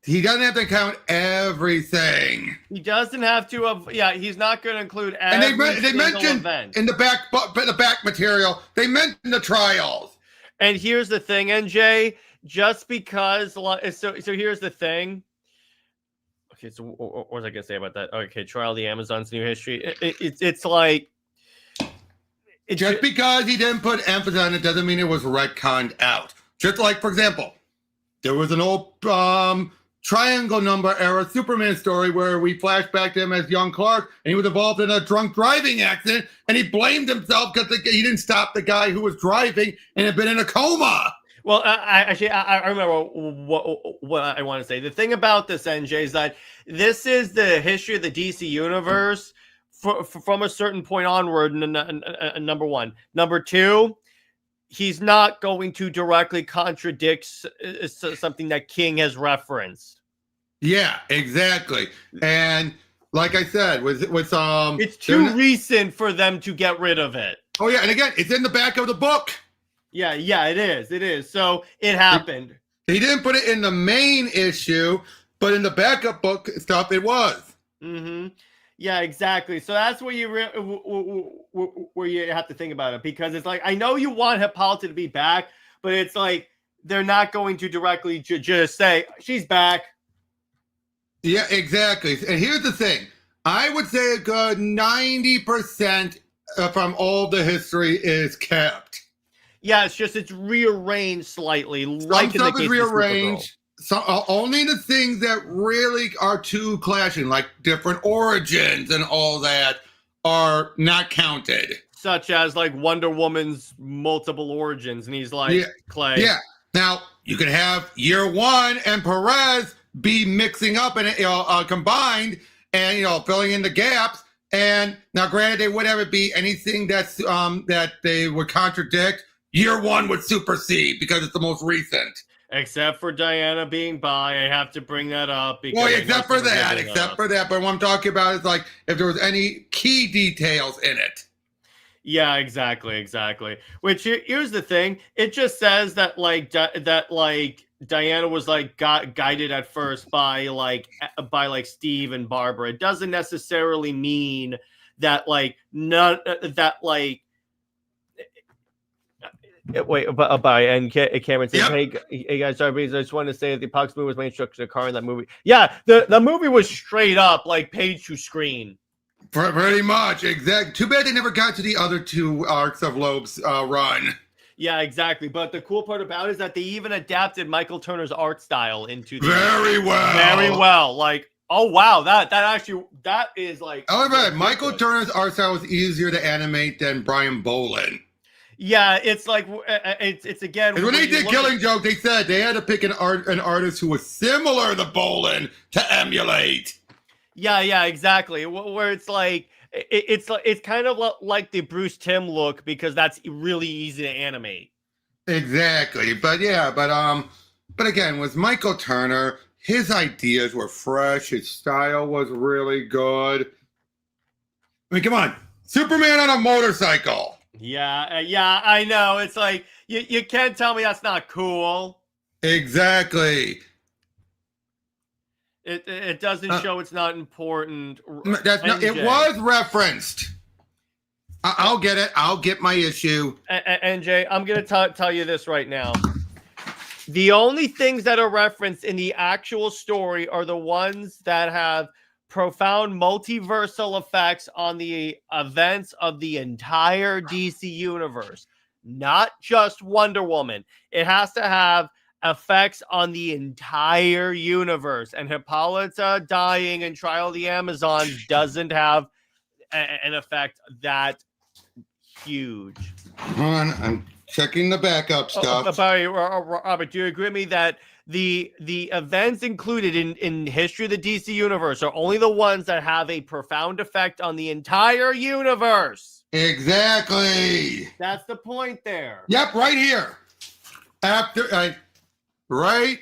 he doesn't have to count everything. He doesn't have to. He's not going to include every and they mentioned event. In the back material. They mentioned the trials. And here's the thing, NJ. Just because, so here's the thing. Okay, so what was I gonna say about that? Okay, Trial of the Amazon's New History. It's like just because he didn't put emphasis on it doesn't mean it was retconned out. Just like, for example, there was an old Triangle Number era Superman story where we flashed back to him as young Clark, and he was involved in a drunk driving accident, and he blamed himself because he didn't stop the guy who was driving and had been in a coma. Well, I remember what I want to say. The thing about this, NJ, is that this is the history of the DC universe from a certain point onward, number one. Number two, he's not going to directly contradict something that King has referenced. Yeah, exactly. And like I said, with it's too recent for them to get rid of it. Oh, yeah, and again, it's in the back of the book. Yeah, it is. So it happened. He didn't put it in the main issue, but in the backup book stuff, it was. Mm-hmm. Yeah, exactly. So that's where you have to think about it, because it's like, I know you want Hippolyta to be back, but it's like they're not going to directly just say she's back. Yeah, exactly. And here's the thing: I would say a good 90% from all the history is kept. Yeah, it's rearranged slightly. Some stuff is rearranged. Only the things that really are too clashing, like different origins and all that, are not counted. Such as like Wonder Woman's multiple origins, and he's like Clay. Yeah. Now you could have Year One and Perez be mixing up and combined, and filling in the gaps. And now, granted, they would have it be anything that's that they would contradict. Year One would supersede because it's the most recent. Except for Diana being bi, I have to bring that up. Except for that. But what I'm talking about is like if there was any key details in it. Yeah, exactly. Which here's the thing: it just says that Diana was guided at first by Steve and Barbara. It doesn't necessarily mean that and Cameron says, hey guys, sorry, I just wanted to say that the Apocalypse movie was main structure of the car in that movie. Yeah, the movie was straight up like page to screen. Pretty much, exactly. Too bad they never got to the other two arcs of Loeb's run. Yeah, exactly. But the cool part about it is that they even adapted Michael Turner's art style into very well. Like Oh wow, that is like. Oh, right. Michael Turner's art style was easier to animate than Brian Bolin. Yeah, it's like it's again. And when they did Killing Joke, they said they had to pick an artist who was similar to Bolin to emulate. Yeah, exactly. Where it's like it's kind of like the Bruce Timm look because that's really easy to animate. Exactly, but again, with Michael Turner, his ideas were fresh. His style was really good. I mean, come on, Superman on a motorcycle. Yeah, I know. It's like you can't tell me that's not cool. Exactly. It doesn't show it's not important. It was referenced. I'll get it. I'll get my issue. NJ, I'm going to tell you this right now. The only things that are referenced in the actual story are the ones that have profound multiversal effects on the events of the entire DC universe, not just Wonder Woman. It has to have effects on the entire universe, and Hippolyta dying in Trial of the Amazon doesn't have an effect that huge. Hold on, I'm checking the backup stuff. Robert, do you agree with me that the events included in history of the DC universe are only the ones that have a profound effect on the entire universe? Exactly. That's the point there. Yep, right here. Right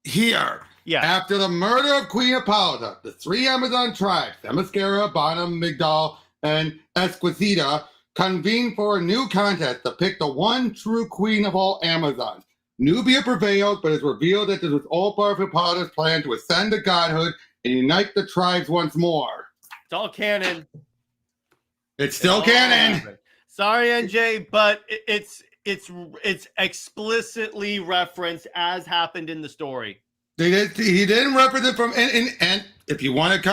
here. Yeah. After the murder of Queen Hippolyta, the three Amazon tribes, Themyscira, Bonum, Migdal, and Esquisita, convened for a new contest to pick the one true queen of all Amazons. Nubia prevailed, but it's revealed that this was all part of Hippolyta's plan to ascend to godhood and unite the tribes once more. It's all canon. It's still canon. Sorry, NJ, but it's explicitly referenced as happened in the story. He didn't reference it from and if you want to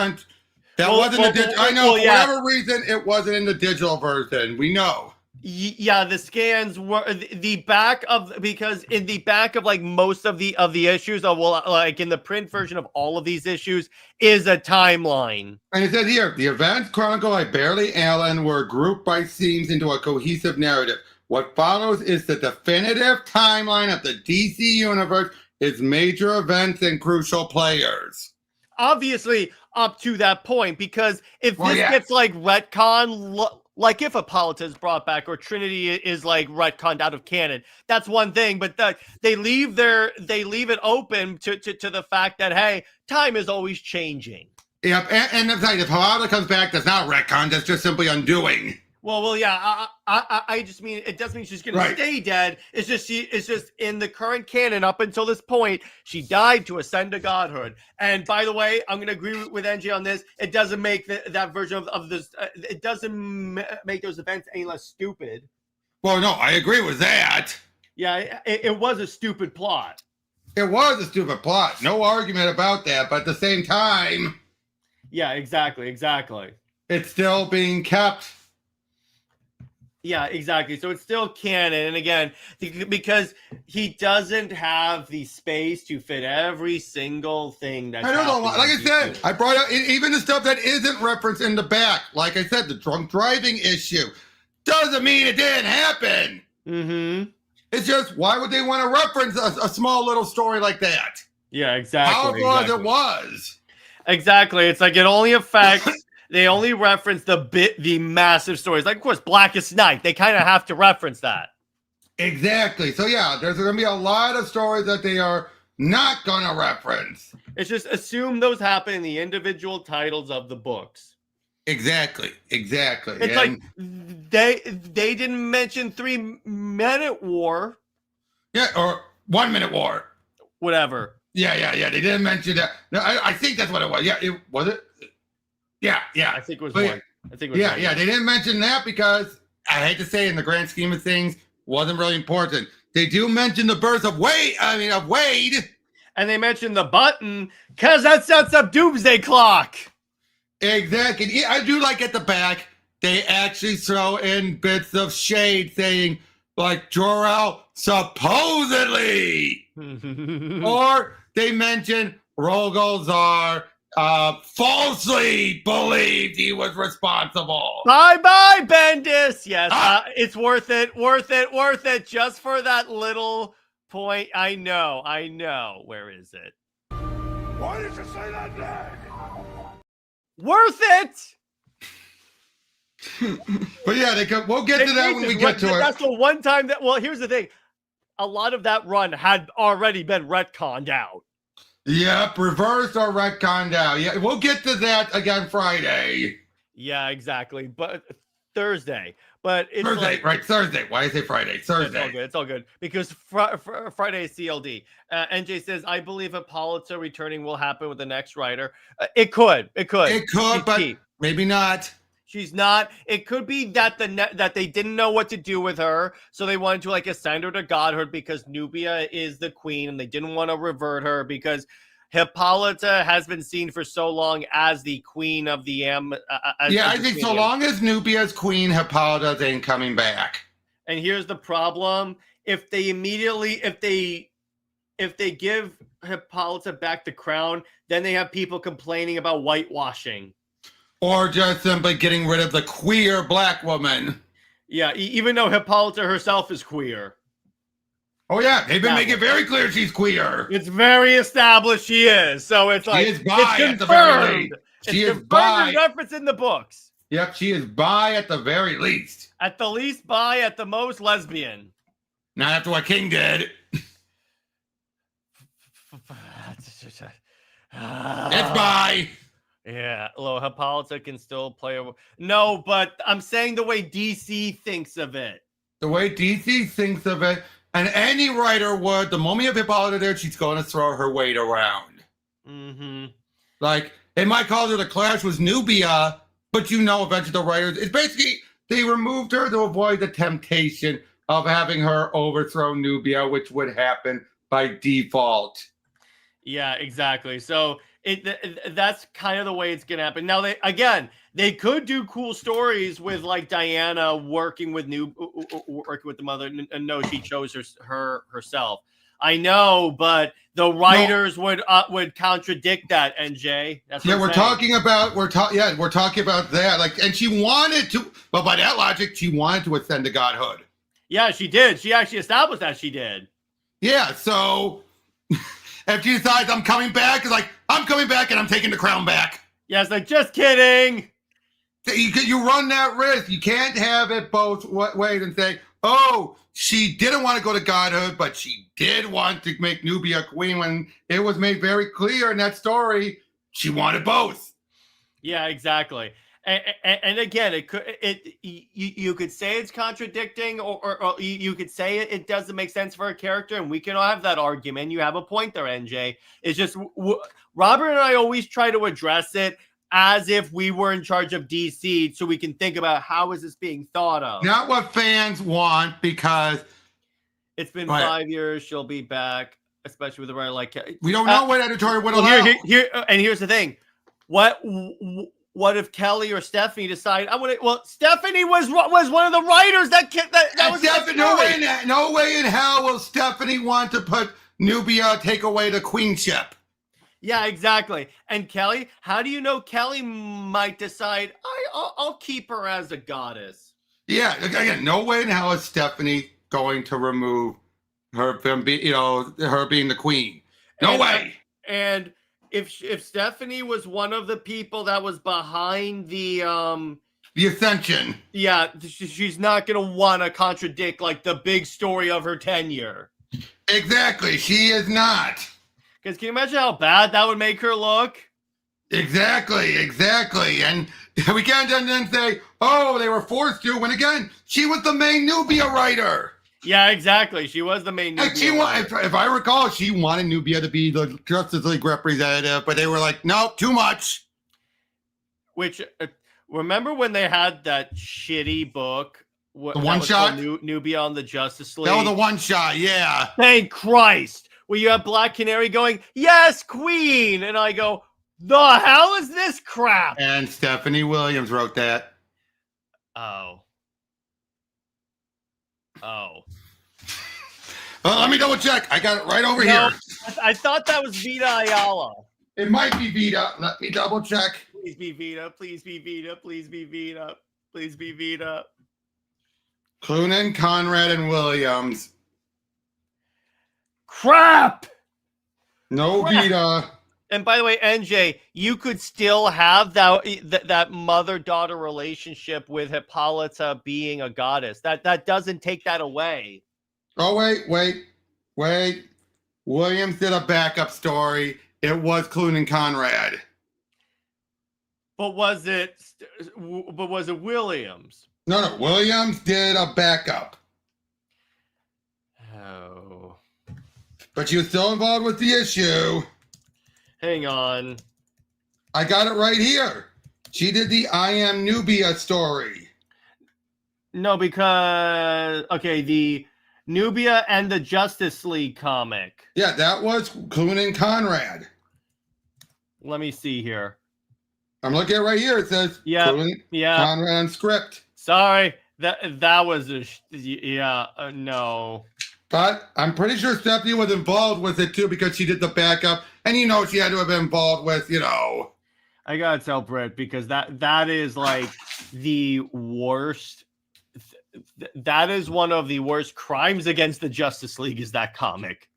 I know for whatever reason it wasn't in the digital version. We know. Yeah, the scans were the back of because in the back of like most of the issues like in the print version of all of these issues is a timeline. And it says here the events chronicled by Barely Allen were grouped by scenes into a cohesive narrative. What follows is the definitive timeline of the DC universe, its major events and crucial players. Obviously, up to that point, because if this gets like retcon, like if Hippolyta is brought back or Trinity is like retconned out of canon, that's one thing. But they leave it open to the fact that hey, time is always changing. Yep, and if Hippolyta comes back, that's not retcon. That's just simply undoing. Well, yeah. I just mean it doesn't mean she's going to stay dead. It's just in the current canon up until this point, she died to ascend to godhood. And by the way, I'm going to agree with NJ on this. It doesn't make that version of this. It doesn't make those events any less stupid. Well, no, I agree with that. Yeah, it was a stupid plot. It was a stupid plot. No argument about that. But at the same time, yeah, exactly. It's still being kept. Yeah, exactly. So it's still canon. And again, because he doesn't have the space to fit every single thing that I don't know. Like I said, I brought out even the stuff that isn't referenced in the back. Like I said, the drunk driving issue doesn't mean it didn't happen. Mm-hmm. It's just, why would they want to reference a small little story like that? Yeah, exactly. How as it was. Exactly. It's like it only affects... They only reference the massive stories. Like, of course, Blackest Night. They kind of have to reference that. Exactly. So, yeah, there's going to be a lot of stories that they are not going to reference. It's just assume those happen in the individual titles of the books. Exactly. It's like they didn't mention 3 Minute War. Yeah, or 1 Minute War. Whatever. Yeah. They didn't mention that. No, I think that's what it was. Yeah, was it? Yeah. I think it was one. Yeah. They didn't mention that because I hate to say, in the grand scheme of things, wasn't really important. They do mention the birth of Wade, and they mentioned the button because that sets up Doomsday Clock. Exactly. Yeah, I do like at the back they actually throw in bits of shade saying like Jor-El supposedly, or they mention Rogol Czar falsely believed he was responsible. Bye, Bendis. Yes, it's worth it, just for that little point. I know. Where is it? Why did you say that name? Worth it. But yeah, we'll get to that when we get to it. That's the one time that. Well, here's the thing: a lot of that run had already been retconned out. Yep, reversed or retconned out. Yeah, we'll get to that again Friday. Yeah, exactly. But Thursday. But it's Thursday, right? Thursday. Why did I say Friday? Thursday. It's all good because Friday is CLD. NJ says, I believe Hippolyta returning will happen with the next writer. It could, but maybe not. She's not. It could be that that they didn't know what to do with her, so they wanted to like ascend her to godhood because Nubia is the queen, and they didn't want to revert her because Hippolyta has been seen for so long as the queen of the I think so long as Nubia's queen, Hippolyta ain't coming back. And here's the problem: if they give Hippolyta back the crown, then they have people complaining about whitewashing. Or just simply getting rid of the queer black woman. Yeah, even though Hippolyta herself is queer. Oh, yeah. They've been making it very clear she's queer. It's very established she is. So it's like, she is bi it's at the very least. She is bi. Reference in the books. Yep, she is bi at the very least. At the least bi, at the most lesbian. Not after what King did. It's bi. Yeah, Hippolyta can still play. No, but I'm saying the way DC thinks of it. The way DC thinks of it, and any writer would, the moment you have Hippolyta there, she's going to throw her weight around. Mm-hmm. Like, they might call her the clash with Nubia, but eventually the writers, it's basically, they removed her to avoid the temptation of having her overthrow Nubia, which would happen by default. Yeah, exactly. So that's kind of the way it's gonna happen. Now they could do cool stories with like Diana working with working with the mother. And no, she chose herself. I know, but the writers would contradict that. NJ. We're talking about that. Like, and she wanted to, but by that logic, she wanted to ascend to godhood. Yeah, she did. She actually established that she did. Yeah, so. If she decides I'm coming back, it's like, I'm coming back and I'm taking the crown back. Yeah, it's like, just kidding. You run that risk. You can't have it both ways and say, oh, she didn't want to go to godhood, but she did want to make Nubia queen when it was made very clear in that story she wanted both. Yeah, exactly. And again, you could say it's contradicting, or you could say it doesn't make sense for a character, and we can all have that argument. You have a point there, NJ. It's just Robert and I always try to address it as if we were in charge of DC, so we can think about how is this being thought of. Not what fans want, because it's been 5 years. She'll be back, especially with a writer like we don't know what editorial would allow. And here's the thing: What if Kelly or Stephanie decide I want to? Well, Stephanie was one of the writers that was no way in hell will Stephanie want to put Nubia take away the queenship. Yeah, exactly. And Kelly, how do you know Kelly might decide I'll keep her as a goddess? Yeah, again, no way in hell is Stephanie going to remove her from her being the queen. No way. And if Stephanie was one of the people that was behind the Ascension, yeah, she's not gonna want to contradict like the big story of her tenure. Exactly, she is not. Because can you imagine how bad that would make her look? Exactly, and we can't then say, oh, they were forced to. When again, she was the main Nubia writer. Yeah, exactly. She was the main Nubia. If I recall, she wanted Nubia to be the Justice League representative, but they were like, no, too much. Which, remember when they had that shitty book? The one shot? Nubia on the Justice League? That was the one shot, yeah. Thank Christ. Where you have Black Canary going, yes, Queen. And I go, the hell is this crap? And Stephanie Williams wrote that. Let me double check. I got it right over here. I thought that was Vita Ayala. It might be Vita. Let me double check. Please be Vita. Please be Vita. Please be Vita. Please be Vita. Cloonan, Conrad, and Williams. Crap! No Vita. And by the way, NJ, you could still have that mother-daughter relationship with Hippolyta being a goddess. That doesn't take that away. Oh, wait. Williams did a backup story. It was Cloonan Conrad. But was it Williams? No. Williams did a backup. Oh. But she was still involved with the issue. Hang on. I got it right here. She did the I Am Nubia story. No, because the Nubia and the Justice League comic. Yeah, that was Cloonan Conrad. Let me see here. I'm looking at it right here. It says Cloonan Conrad on script. Sorry, that was no. But I'm pretty sure Stephanie was involved with it too because she did the backup, and she had to have been involved with, I gotta tell Britt, because that is like the worst. That is one of the worst crimes against the Justice League. Is that comic?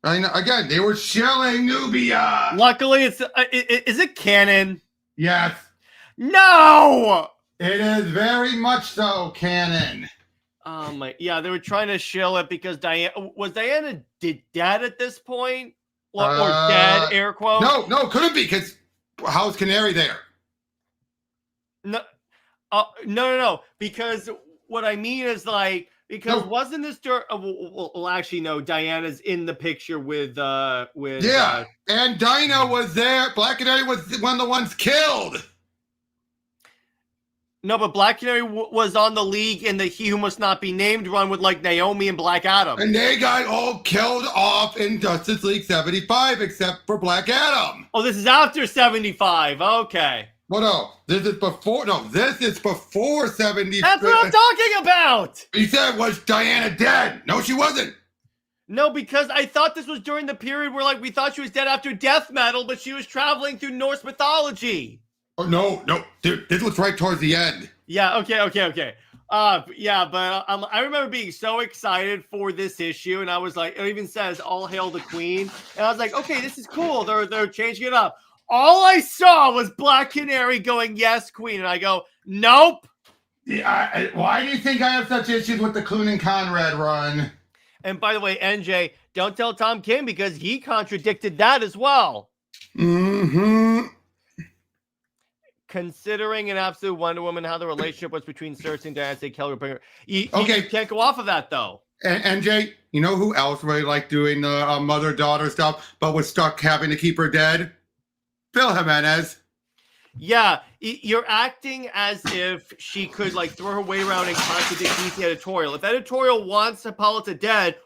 I know. Again, they were shilling Nubia. Luckily, is it canon? Yes. No. It is very much so canon. They were trying to shill it because Diana dead at this point, or dead, air quotes. No, couldn't be, because how's Canary there? No, because what I mean is wasn't this actually no, Diana's in the picture with and Dinah was there. Black Canary was one of the ones killed. No, but Black Canary was on the League in the He Who Must Not Be Named run with Naomi and Black Adam. And they got all killed off in Justice League 75 except for Black Adam. Oh, this is after 75. Okay. Well, no, this is before 75. That's what I'm talking about. You said, was Diana dead? No, she wasn't. No, because I thought this was during the period where we thought she was dead after death metal, but she was traveling through Norse mythology. Oh, no, dude, this was right towards the end. Yeah, okay. But I remember being so excited for this issue, and I was like, it even says "All Hail the Queen," and I was like, okay, this is cool. They're changing it up. All I saw was Black Canary going, "Yes, Queen," and I go, "Nope." Yeah, why do you think I have such issues with the Cloonan Conrad run? And by the way, NJ, don't tell Tom King because he contradicted that as well. Mm-hmm. Considering an absolute Wonder Woman, how the relationship was between Cersei and Diana Kelly. You can't go off of that, though. And NJ, you know who else really liked doing the mother-daughter stuff, but was stuck having to keep her dead? Phil Jimenez. Yeah, you're acting as if she could throw her weight around and contradict DC editorial. If editorial wants Hippolyta dead,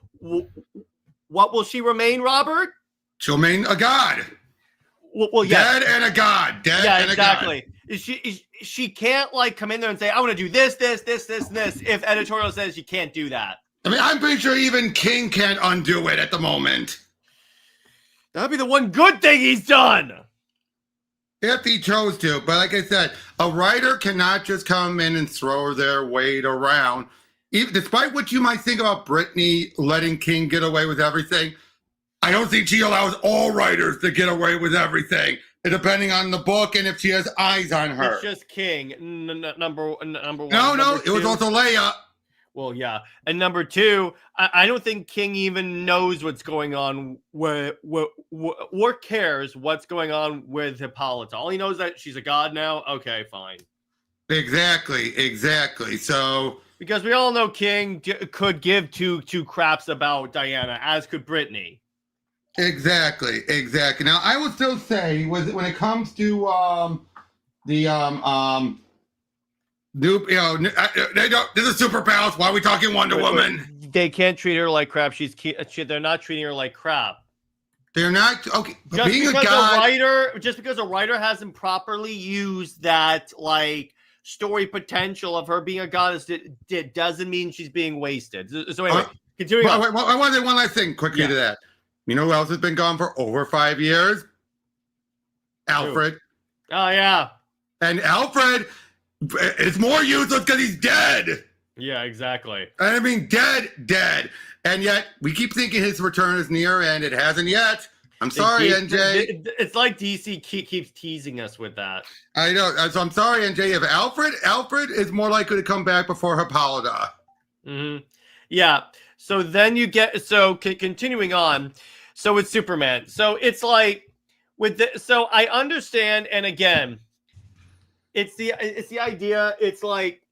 what will she remain, Robert? She'll remain a god. Well, yeah. Dead and a god. Dead and exactly. a god. She can't come in there and say, I want to do this, and this, if editorial says you can't do that. I mean, I'm pretty sure even King can't undo it at the moment. That'd be the one good thing he's done. If he chose to. But like I said, a writer cannot just come in and throw their weight around. Even, despite what you might think about Brittany letting King get away with everything, I don't think she allows all writers to get away with everything, depending on the book and if she has eyes on her. It's just King, number one. No, it was also Leia. Well, yeah. And number two, I don't think King even knows what's going on, or cares what's going on with Hippolyta. All he knows is that she's a god now. Okay, fine. Exactly. So... Because we all know King could give two craps about Diana, as could Brittany. Exactly. Now, I would still say, when it comes to this is Superpowers. Why are we talking Wonder Woman? They can't treat her like crap. They're not treating her like crap. They're not okay. Just because a writer hasn't properly used that story potential of her being a goddess, doesn't mean she's being wasted. So anyway, continuing on. I want to say one last thing quickly to that. You know who else has been gone for over 5 years? Alfred. Oh, yeah. And Alfred is more useless because he's dead. Yeah, exactly. I mean, dead. And yet, we keep thinking his return is near, and it hasn't yet. I'm sorry, NJ. It's like DC keeps teasing us with that. I know. So I'm sorry, NJ. If Alfred is more likely to come back before Hippolyta. Mm-hmm. Yeah. So then you get, continuing on. So it's Superman. So it's like, so I understand, and again, it's the idea. It's like,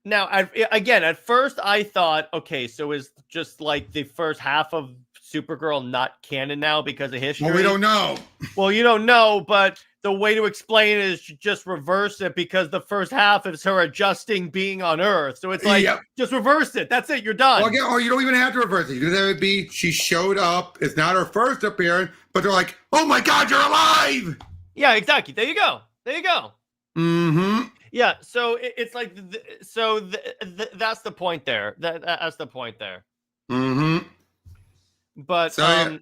now at first I thought, okay, so is just like the first half of Supergirl not canon now because of history? Well, we don't know. Well, you don't know, but the way to explain it is just reverse it, because the first half is her adjusting being on Earth. So it's like, just reverse it. That's it. You're done. Well, or you don't even have to reverse it. You can have it be she showed up. It's not her first appearance, but they're like, oh my God, you're alive. Yeah, exactly. There you go. Mm-hmm. Yeah. So it's like, that's the point there. That's the point there. Mm-hmm. But so,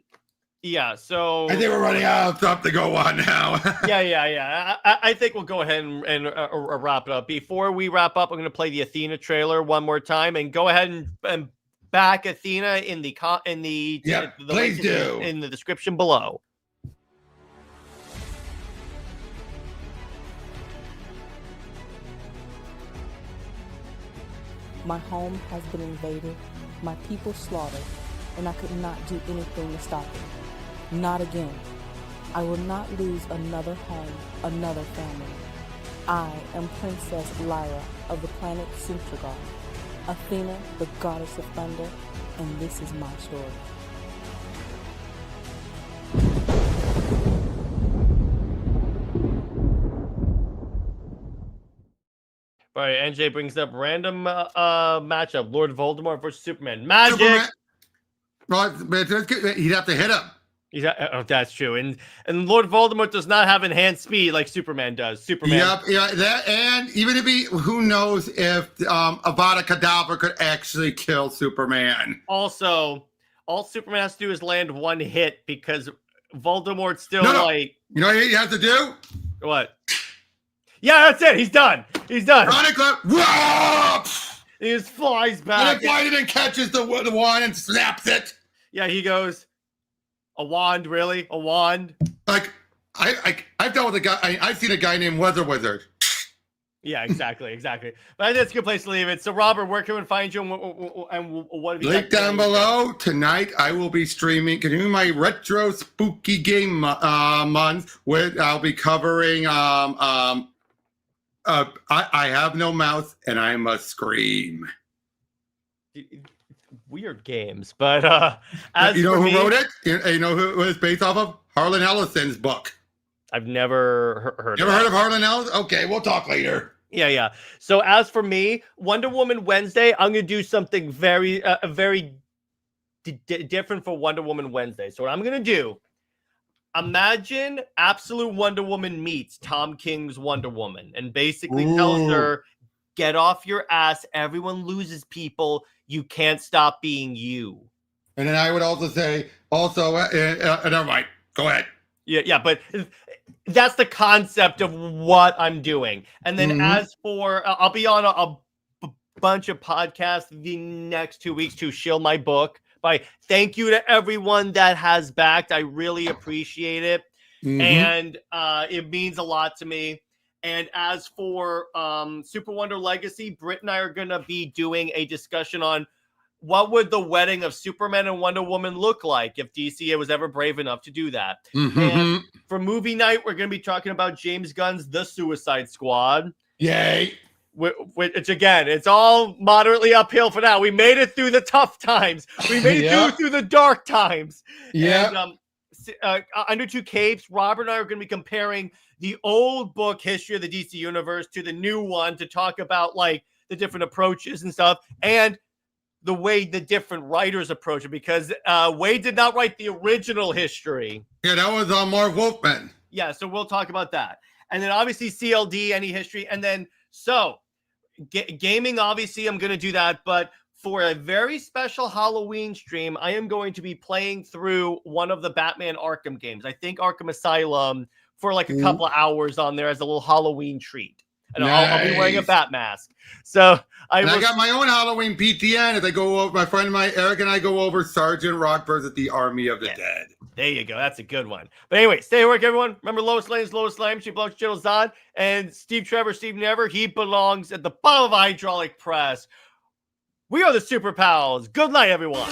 so I think we're running out of stuff to go on now. yeah. I think we'll go ahead and wrap it up. Before we wrap up, I'm going to play the Athena trailer one more time, and go ahead and back Athena in the please do in the description below. My home has been invaded, my people slaughtered, and I could not do anything to stop it. Not again. I will not lose another home, another family. I am Princess Lyra of the planet Supergirl, Athena, the goddess of thunder, and this is my story. All right, NJ brings up random matchup: Lord Voldemort versus Superman. Magic. Superman. Well, he'd have to hit him. That's true. And Lord Voldemort does not have enhanced speed like Superman does. Superman. Yep. That, and even if who knows if Avada Kedavra could actually kill Superman. Also, all Superman has to do is land one hit, because Voldemort's still like. You know what he has to do? What? Yeah, that's it. He's done. He just flies back. And then Vitamin catches the wand and snaps it. Yeah, he goes, a wand, really? A wand? Like, I've dealt with a guy. I've seen a guy named Weather Wizard. Yeah, exactly. But I think that's a good place to leave it. So, Robert, where can we find you, and what have you Link down below. Tonight, I will be streaming, continuing my retro spooky game month, where I'll be covering I have no mouth and I must scream. Weird games, but as you know who me, wrote it? You know who it was based off of? Harlan Ellison's book. I've never heard. Never heard of Harlan Ellison? Okay, we'll talk later. Yeah. So as for me, Wonder Woman Wednesday, I'm gonna do something very different for Wonder Woman Wednesday. So what I'm gonna do. Imagine Absolute Wonder Woman meets Tom King's Wonder Woman and basically tells her, get off your ass. Everyone loses people. You can't stop being you. And then I would also say, never mind. Go ahead. Yeah, but that's the concept of what I'm doing. And then as for, I'll be on a bunch of podcasts the next 2 weeks to shill my book. Thank you to everyone that has backed. I really appreciate it. And it means a lot to me. And as for Super Wonder Legacy, Britt and I are going to be doing a discussion on what would the wedding of Superman and Wonder Woman look like if DC was ever brave enough to do that. And for movie night, we're going to be talking about James Gunn's The Suicide Squad. Yay. Which again, it's all moderately uphill for now. We made it through the tough times. We made it through the dark times. Yeah. And Under Two Capes, Robert and I are going to be comparing the old book history of the DC universe to the new one to talk about like the different approaches and stuff, and the way the different writers approach it, because Wade did not write the original history. Yeah, that was Marv Wolfman. Yeah, so we'll talk about that. And then obviously CLD, any history, and then gaming, obviously, I'm going to do that. But for a very special Halloween stream, I am going to be playing through one of the Batman Arkham games. I think Arkham Asylum for like a couple of hours on there as a little Halloween treat. And I'll be wearing a bat mask. So I got my own Halloween PTN. As I go over, my friend Eric and I go over Sergeant Rock versus the Army of the Dead. There you go. That's a good one. But anyway, stay at work, everyone. Remember, Lois Lane is Lois Lane. She belongs to Jill Zahn. And Steve Trevor, Steve Never, he belongs at the bottom of a hydraulic press. We are the Super Pals. Good night, everyone.